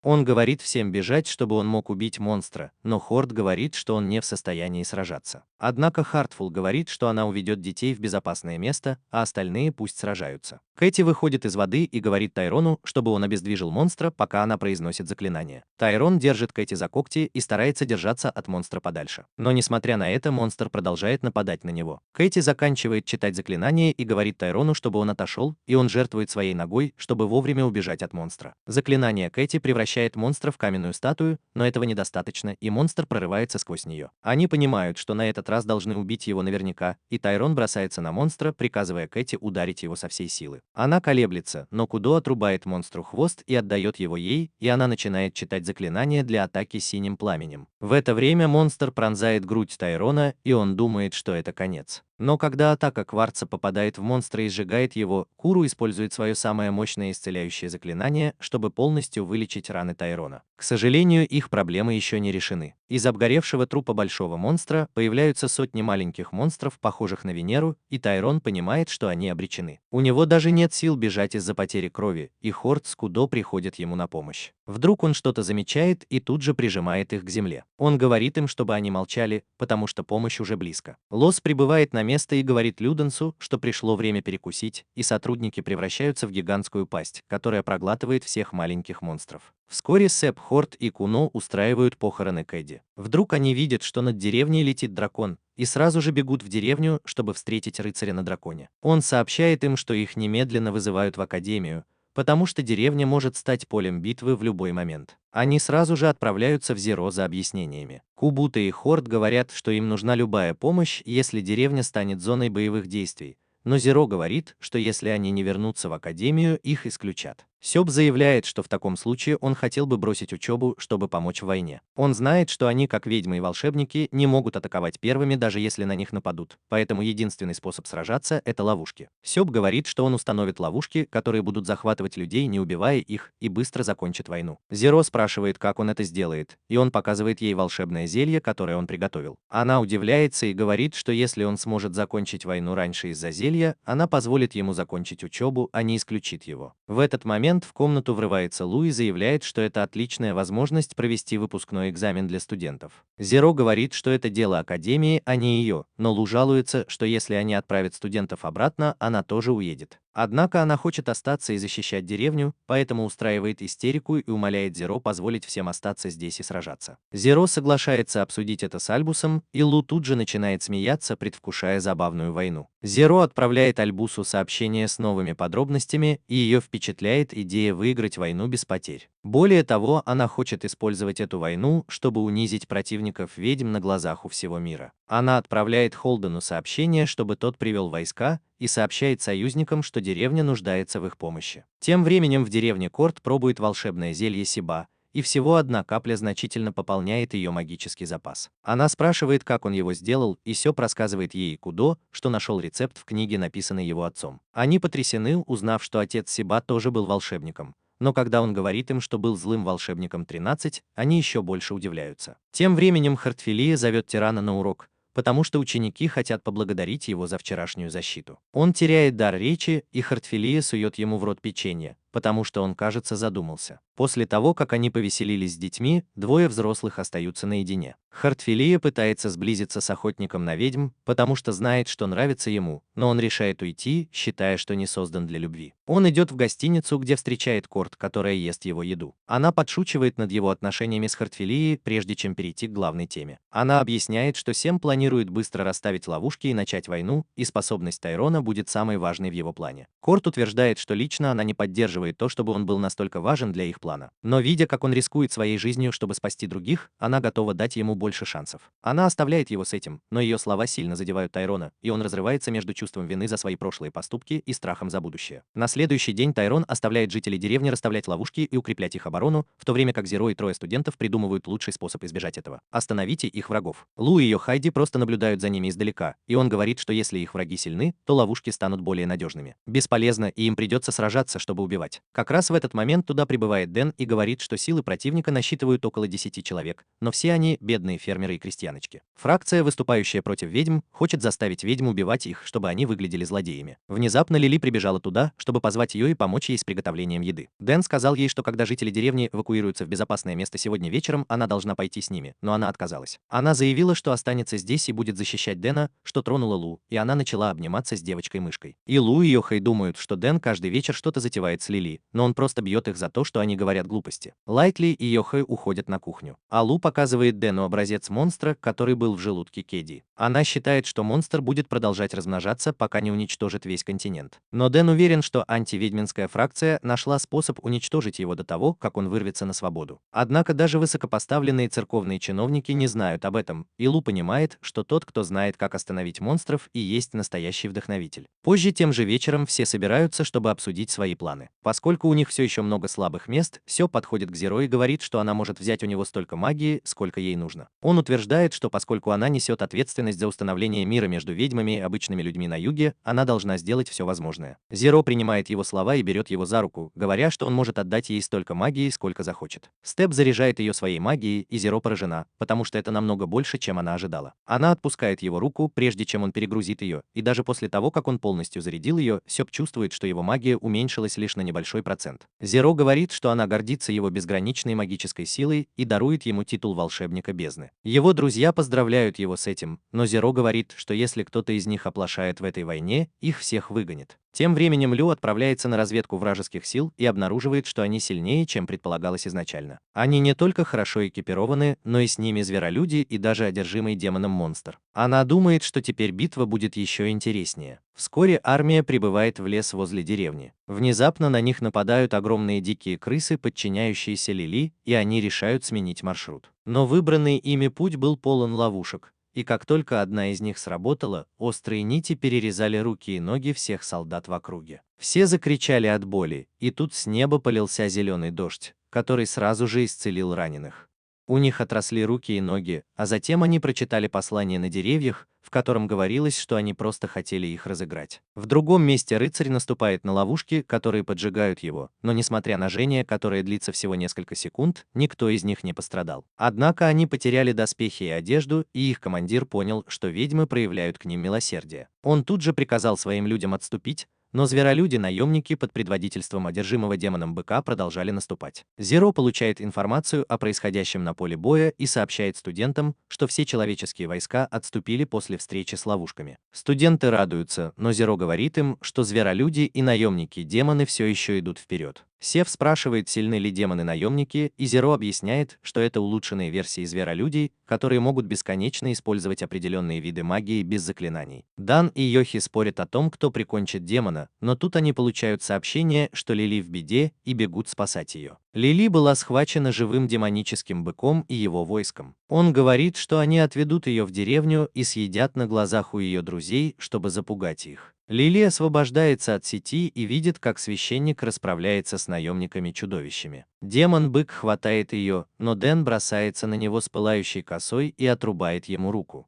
Он говорит всем бежать, чтобы он мог убить монстра, но Хорт говорит, что он не в состоянии сражаться. Однако Хартфул говорит, что она уведет детей в безопасное место, а остальные пусть сражаются. Кэти выходит из воды и говорит Тайрону, чтобы он обездвижил монстра, пока она произносит заклинание. Тайрон держит Кэти за когти и старается держаться от монстра подальше. Но несмотря на это, монстр продолжает нападать на него. Кэти заканчивает читать заклинание и говорит Тайрону, чтобы он отошел, и он жертвует своей ногой, чтобы вовремя убежать от монстра. Заклинание Кэти превращает монстра в каменную статую, но этого недостаточно, и монстр прорывается сквозь нее. Они понимают, что на этот раз должны убить его наверняка, и Тайрон бросается на монстра, приказывая Кэти ударить его со всей силы. Она колеблется, но Кудо отрубает монстру хвост и отдает его ей, и она начинает читать заклинание для атаки синим пламенем. В это время монстр пронзает грудь Тайрона, и он думает, что это конец. Но когда атака кварца попадает в монстра и сжигает его, Куру использует свое самое мощное исцеляющее заклинание, чтобы полностью вылечить раны Тайрона. К сожалению, их проблемы еще не решены. Из обгоревшего трупа большого монстра появляются сотни маленьких монстров, похожих на Венеру, и Тайрон понимает, что они обречены. У него даже нет сил бежать из-за потери крови, и Хорт с Кудо приходят ему на помощь. Вдруг он что-то замечает и тут же прижимает их к земле. Он говорит им, чтобы они молчали, потому что помощь уже близко. Лос прибывает на место и говорит Люденсу, что пришло время перекусить, и сотрудники превращаются в гигантскую пасть, которая проглатывает всех маленьких монстров. Вскоре Сэп, Хорт и Куно устраивают похороны Кэдди. Вдруг они видят, что над деревней летит дракон, и сразу же бегут в деревню, чтобы встретить рыцаря на драконе. Он сообщает им, что их немедленно вызывают в академию, потому что деревня может стать полем битвы в любой момент. Они сразу же отправляются в Зеро за объяснениями. Кубута и Хорт говорят, что им нужна любая помощь, если деревня станет зоной боевых действий, но Зеро говорит, что если они не вернутся в академию, их исключат. Сёб заявляет, что в таком случае он хотел бы бросить учебу, чтобы помочь в войне. Он знает, что они, как ведьмы и волшебники, не могут атаковать первыми, даже если на них нападут, поэтому единственный способ сражаться – это ловушки. Сёб говорит, что он установит ловушки, которые будут захватывать людей, не убивая их, и быстро закончит войну. Зеро спрашивает, как он это сделает, и он показывает ей волшебное зелье, которое он приготовил. Она удивляется и говорит, что если он сможет закончить войну раньше из-за зелья, она позволит ему закончить учебу, а не исключит его. В этот момент в комнату врывается Лу и заявляет, что это отличная возможность провести выпускной экзамен для студентов. Зеро говорит, что это дело Академии, а не ее, но Лу жалуется, что если они отправят студентов обратно, она тоже уедет. Однако она хочет остаться и защищать деревню, поэтому устраивает истерику и умоляет Зеро позволить всем остаться здесь и сражаться. Зеро соглашается обсудить это с Альбусом, и Лу тут же начинает смеяться, предвкушая забавную войну. Зеро отправляет Альбусу сообщение с новыми подробностями, и ее впечатляет идея выиграть войну без потерь. Более того, она хочет использовать эту войну, чтобы унизить противников ведьм на глазах у всего мира. Она отправляет Холдену сообщение, чтобы тот привел войска, и сообщает союзникам, что деревня нуждается в их помощи. Тем временем в деревне Корт пробует волшебное зелье Сиба, и всего одна капля значительно пополняет ее магический запас. Она спрашивает, как он его сделал, и Сёб рассказывает ей и Кудо, что нашел рецепт в книге, написанной его отцом. Они потрясены, узнав, что отец Сиба тоже был волшебником. Но когда он говорит им, что был злым волшебником 13, они еще больше удивляются. Тем временем Хартфилия зовет тирана на урок, потому что ученики хотят поблагодарить его за вчерашнюю защиту. Он теряет дар речи, и Хартфилия сует ему в рот печенье, потому что он, кажется, задумался. После того, как они повеселились с детьми, двое взрослых остаются наедине. Хартфилия пытается сблизиться с охотником на ведьм, потому что знает, что нравится ему, но он решает уйти, считая, что не создан для любви. Он идет в гостиницу, где встречает Корт, которая ест его еду. Она подшучивает над его отношениями с Хартфилией, прежде чем перейти к главной теме. Она объясняет, что Сем планирует быстро расставить ловушки и начать войну, и способность Тайрона будет самой важной в его плане. Корт утверждает, что лично она не поддерживает то, чтобы он был настолько важен для их плана. Но видя, как он рискует своей жизнью, чтобы спасти других, она готова дать ему больше шансов. Она оставляет его с этим, но ее слова сильно задевают Тайрона, и он разрывается между чувством вины за свои прошлые поступки и страхом за будущее. На следующий день Тайрон оставляет жителей деревни расставлять ловушки и укреплять их оборону, в то время как Зеро и трое студентов придумывают лучший способ избежать этого. Остановите их врагов. Лу и ее Хайди просто наблюдают за ними издалека, и он говорит, что если их враги сильны, то ловушки станут более надежными. Бесполезно, и им придется сражаться, чтобы убивать. Как раз в этот момент туда прибывает Дэн и говорит, что силы противника насчитывают около 10 человек, но все они бедные фермеры и крестьяночки. Фракция, выступающая против ведьм, хочет заставить ведьм убивать их, чтобы они выглядели злодеями. Внезапно Лили прибежала туда, чтобы позвать ее и помочь ей с приготовлением еды. Дэн сказал ей, что когда жители деревни эвакуируются в безопасное место сегодня вечером, она должна пойти с ними, но она отказалась. Она заявила, что останется здесь и будет защищать Дэна, что тронула Лу, и она начала обниматься с девочкой-мышкой. И Лу и Йохэй думают, что Дэн каждый вечер что-то затевает с Лили, но он просто бьет их за то, что они говорят глупости. Лайтли и Йохэй уходят на кухню. А Лу показывает Дэну образец монстра, который был в желудке Кеди. Она считает, что монстр будет продолжать размножаться, пока не уничтожит весь континент. Но Дэн уверен, что антиведьминская фракция нашла способ уничтожить его до того, как он вырвется на свободу. Однако даже высокопоставленные церковные чиновники не знают об этом, и Лу понимает, что тот, кто знает, как остановить монстров, и есть настоящий вдохновитель. Позже тем же вечером все собираются, чтобы обсудить свои планы. Поскольку у них все еще много слабых мест, Сё подходит к Зеро и говорит, что она может взять у него столько магии, сколько ей нужно. Он утверждает, что поскольку она несет ответственность за установление мира между ведьмами и обычными людьми на юге, она должна сделать все возможное. Зеро принимает его слова и берет его за руку, говоря, что он может отдать ей столько магии, сколько захочет. Степ заряжает ее своей магией, и Зеро поражена, потому что это намного больше, чем она ожидала. Она отпускает его руку, прежде чем он перегрузит ее, и даже после того, как он полностью зарядил ее, Сёб чувствует, что его магия уменьшилась лишь на небольшой процент. Зеро говорит, что она гордится его безграничной магической силой и дарует ему титул волшебника бездны. Его друзья поздравляют его с этим, но Зеро говорит, что если кто-то из них оплошает в этой войне, их всех выгонит. Тем временем Лю отправляется на разведку вражеских сил и обнаруживает, что они сильнее, чем предполагалось изначально. Они не только хорошо экипированы, но и с ними зверолюди и даже одержимый демоном монстр. Она думает, что теперь битва будет еще интереснее. Вскоре армия прибывает в лес возле деревни. Внезапно на них нападают огромные дикие крысы, подчиняющиеся Лили, и они решают сменить маршрут. Но выбранный ими путь был полон ловушек, и как только одна из них сработала, острые нити перерезали руки и ноги всех солдат в округе. Все закричали от боли, и тут с неба полился зеленый дождь, который сразу же исцелил раненых. У них отросли руки и ноги, а затем они прочитали послание на деревьях, в котором говорилось, что они просто хотели их разыграть. В другом месте рыцарь наступает на ловушки, которые поджигают его, но несмотря на жжение, которое длится всего несколько секунд, никто из них не пострадал. Однако они потеряли доспехи и одежду, и их командир понял, что ведьмы проявляют к ним милосердие. Он тут же приказал своим людям отступить, но зверолюди-наемники под предводительством одержимого демоном быка продолжали наступать. Зеро получает информацию о происходящем на поле боя и сообщает студентам, что все человеческие войска отступили после встречи с ловушками. Студенты радуются, но Зеро говорит им, что зверолюди и наемники-демоны все еще идут вперед. Сев спрашивает, сильны ли демоны-наемники, и Зеро объясняет, что это улучшенные версии зверолюдей, которые могут бесконечно использовать определенные виды магии без заклинаний. Дан и Йохи спорят о том, кто прикончит демона, но тут они получают сообщение, что Лили в беде, и бегут спасать ее. Лили была схвачена живым демоническим быком и его войском. Он говорит, что они отведут ее в деревню и съедят на глазах у ее друзей, чтобы запугать их. Лили освобождается от сети и видит, как священник расправляется с наемниками-чудовищами. Демон-бык хватает ее, но Дэн бросается на него с пылающей косой и отрубает ему руку.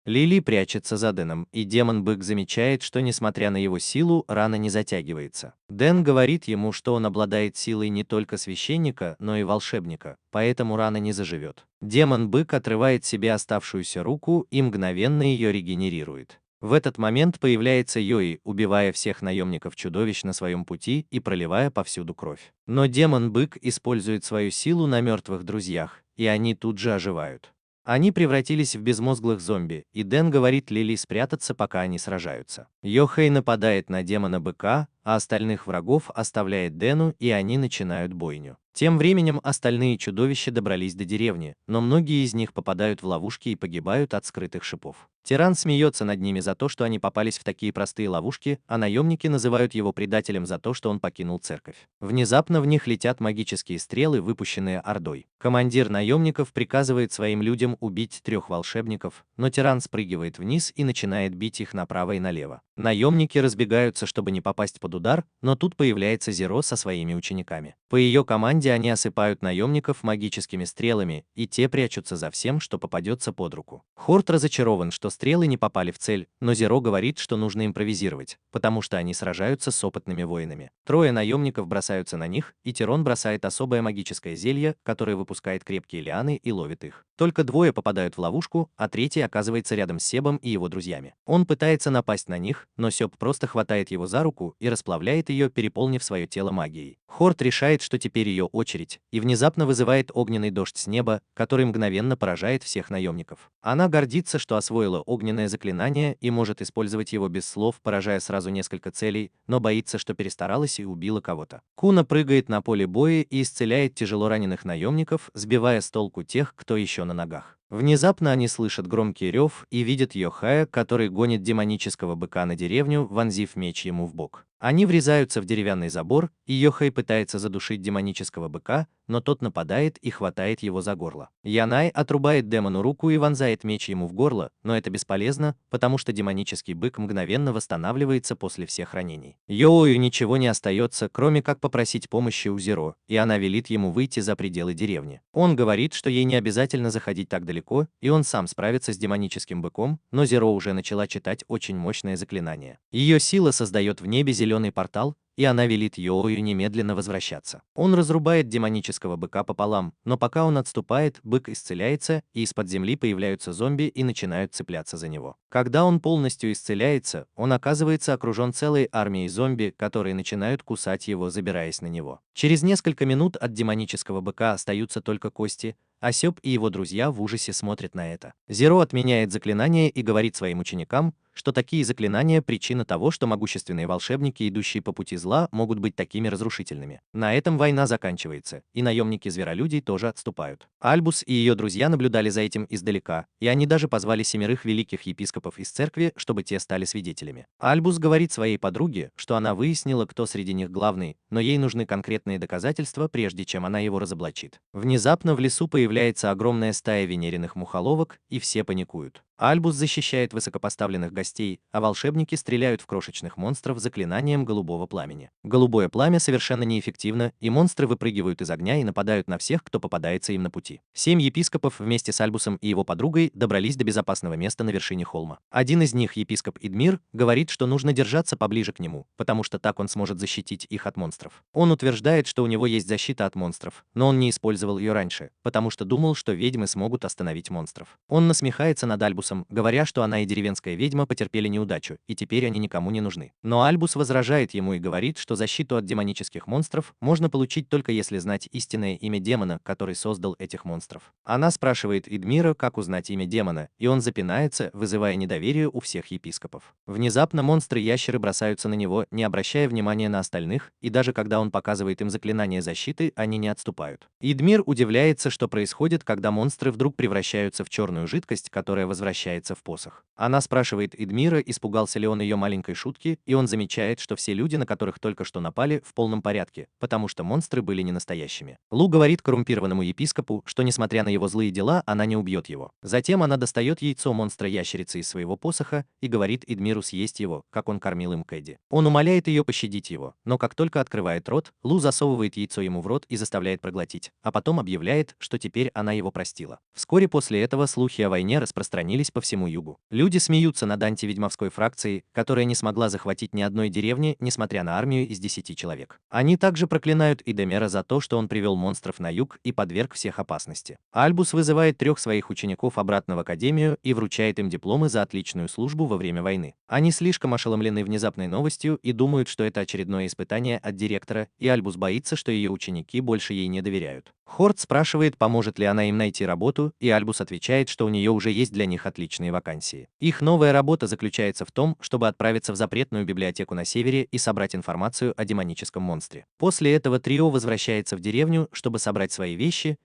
Лили прячется за Дэном, и демон-бык замечает, что, несмотря на его силу, рана не затягивается. Дэн говорит ему, что он обладает силой не только священника, но и волшебника, поэтому рана не заживет. Демон-бык отрывает себе оставшуюся руку и мгновенно ее регенерирует. В этот момент появляется Йои, убивая всех наемников-чудовищ на своем пути и проливая повсюду кровь. Но демон-бык использует свою силу на мертвых друзьях, и они тут же оживают. Они превратились в безмозглых зомби, и Дэн говорит Лили спрятаться, пока они сражаются. Йохэй нападает на демона-быка, а остальных врагов оставляет Дэну, и они начинают бойню. Тем временем остальные чудовища добрались до деревни, но многие из них попадают в ловушки и погибают от скрытых шипов. Тиран смеется над ними за то, что они попались в такие простые ловушки, а наемники называют его предателем за то, что он покинул церковь. Внезапно в них летят магические стрелы, выпущенные Ордой. Командир наемников приказывает своим людям убить 3 волшебников, но тиран спрыгивает вниз и начинает бить их направо и налево. Наемники разбегаются, чтобы не попасть под удар, но тут появляется Зеро со своими учениками. По ее команде они осыпают наемников магическими стрелами, и те прячутся за всем, что попадется под руку. Хорт разочарован, что стрелы не попали в цель, но Зеро говорит, что нужно импровизировать, потому что они сражаются с опытными воинами. 3 наемников бросаются на них, и Тирон бросает особое магическое зелье, которое выпускает крепкие лианы и ловит их. Только 2 попадают в ловушку, а 3 оказывается рядом с Себом и его друзьями. Он пытается напасть на них, но Себ просто хватает его за руку и расплавляет ее, переполнив свое тело магией. Хорт решает, что теперь ее очередь, и внезапно вызывает огненный дождь с неба, который мгновенно поражает всех наемников. Она гордится, что освоила огненное заклинание и может использовать его без слов, поражая сразу несколько целей, но боится, что перестаралась и убила кого-то. Куна прыгает на поле боя и исцеляет тяжело раненых наемников, сбивая с толку тех, кто еще на ногах. Внезапно они слышат громкий рев и видят Йохая, который гонит демонического быка на деревню, вонзив меч ему в бок. Они врезаются в деревянный забор, и Йохай пытается задушить демонического быка, но тот нападает и хватает его за горло. Янай отрубает демону руку и вонзает меч ему в горло, но это бесполезно, потому что демонический бык мгновенно восстанавливается после всех ранений. Йоую ничего не остается, кроме как попросить помощи у Зеро, и она велит ему выйти за пределы деревни. Он говорит, что ей не обязательно заходить так далеко, и он сам справится с демоническим быком, но Зеро уже начала читать очень мощное заклинание. Ее сила создает в небе зеленый портал, и она велит Йоую немедленно возвращаться. Он разрубает демонического быка пополам, но пока он отступает, бык исцеляется, и из-под земли появляются зомби и начинают цепляться за него. Когда он полностью исцеляется, он оказывается окружен целой армией зомби, которые начинают кусать его, забираясь на него. Через несколько минут от демонического быка остаются только кости, а Себ и его друзья в ужасе смотрят на это. Зеро отменяет заклинание и говорит своим ученикам, что такие заклинания – причина того, что могущественные волшебники, идущие по пути зла, могут быть такими разрушительными. На этом война заканчивается, и наемники-зверолюдей тоже отступают. Альбус и ее друзья наблюдали за этим издалека, и они даже позвали 7 великих епископов из церкви, чтобы те стали свидетелями. Альбус говорит своей подруге, что она выяснила, кто среди них главный, но ей нужны конкретные доказательства, прежде чем она его разоблачит. Внезапно в лесу появляется огромная стая венериных мухоловок, и все паникуют. Альбус защищает высокопоставленных гостей, а волшебники стреляют в крошечных монстров заклинанием голубого пламени. Голубое пламя совершенно неэффективно, и монстры выпрыгивают из огня и нападают на всех, кто попадается им на пути. 7 епископов вместе с Альбусом и его подругой добрались до безопасного места на вершине холма. Один из них, епископ Идмир, говорит, что нужно держаться поближе к нему, потому что так он сможет защитить их от монстров. Он утверждает, что у него есть защита от монстров, но он не использовал ее раньше, потому что думал, что ведьмы смогут остановить монстров. Он насмехается над Альбусом, говоря, что она и деревенская ведьма потерпели неудачу, и теперь они никому не нужны. Но Альбус возражает ему и говорит, что защиту от демонических монстров можно получить только если знать истинное имя демона, который создал этих монстров. Она спрашивает Идмира, как узнать имя демона, и он запинается, вызывая недоверие у всех епископов. Внезапно монстры-ящеры бросаются на него, не обращая внимания на остальных, и даже когда он показывает им заклинание защиты, они не отступают. Идмир удивляется, что происходит, когда монстры вдруг превращаются в черную жидкость, которая возвращается в посох. Она спрашивает Идмира, испугался ли он ее маленькой шутки, и он замечает, что все люди, на которых только что напали, в полном порядке, потому что монстры были не настоящими. Лу говорит коррумпированному епископу, что несмотря на его злые дела, она не убьет его. Затем она достает яйцо монстра-ящерицы из своего посоха и говорит Идмиру съесть его, как он кормил им Кэдди. Он умоляет ее пощадить его, но как только открывает рот, Лу засовывает яйцо ему в рот и заставляет проглотить, а потом объявляет, что теперь она его простила. Вскоре после этого слухи о войне распространились по всему югу. Люди смеются над антиведьмовской фракцией, которая не смогла захватить ни одной деревни, несмотря на армию из 10 человек. Они также проклинают Идемера за то, что он привел монстров на юг и подверг всех опасности. Альбус вызывает 3 своих учеников обратно в академию и вручает им дипломы за отличную службу во время войны. Они слишком ошеломлены внезапной новостью и думают, что это очередное испытание от директора, и Альбус боится, что ее ученики больше ей не доверяют. Хорд спрашивает, поможет ли она им найти работу, и Альбус отвечает, что у нее уже есть для них отличные вакансии. Их новая работа заключается в том, чтобы отправиться в запретную библиотеку на севере и собрать информацию о демоническом монстре. После этого трио возвращается в деревню, чтобы собрать свои вещи,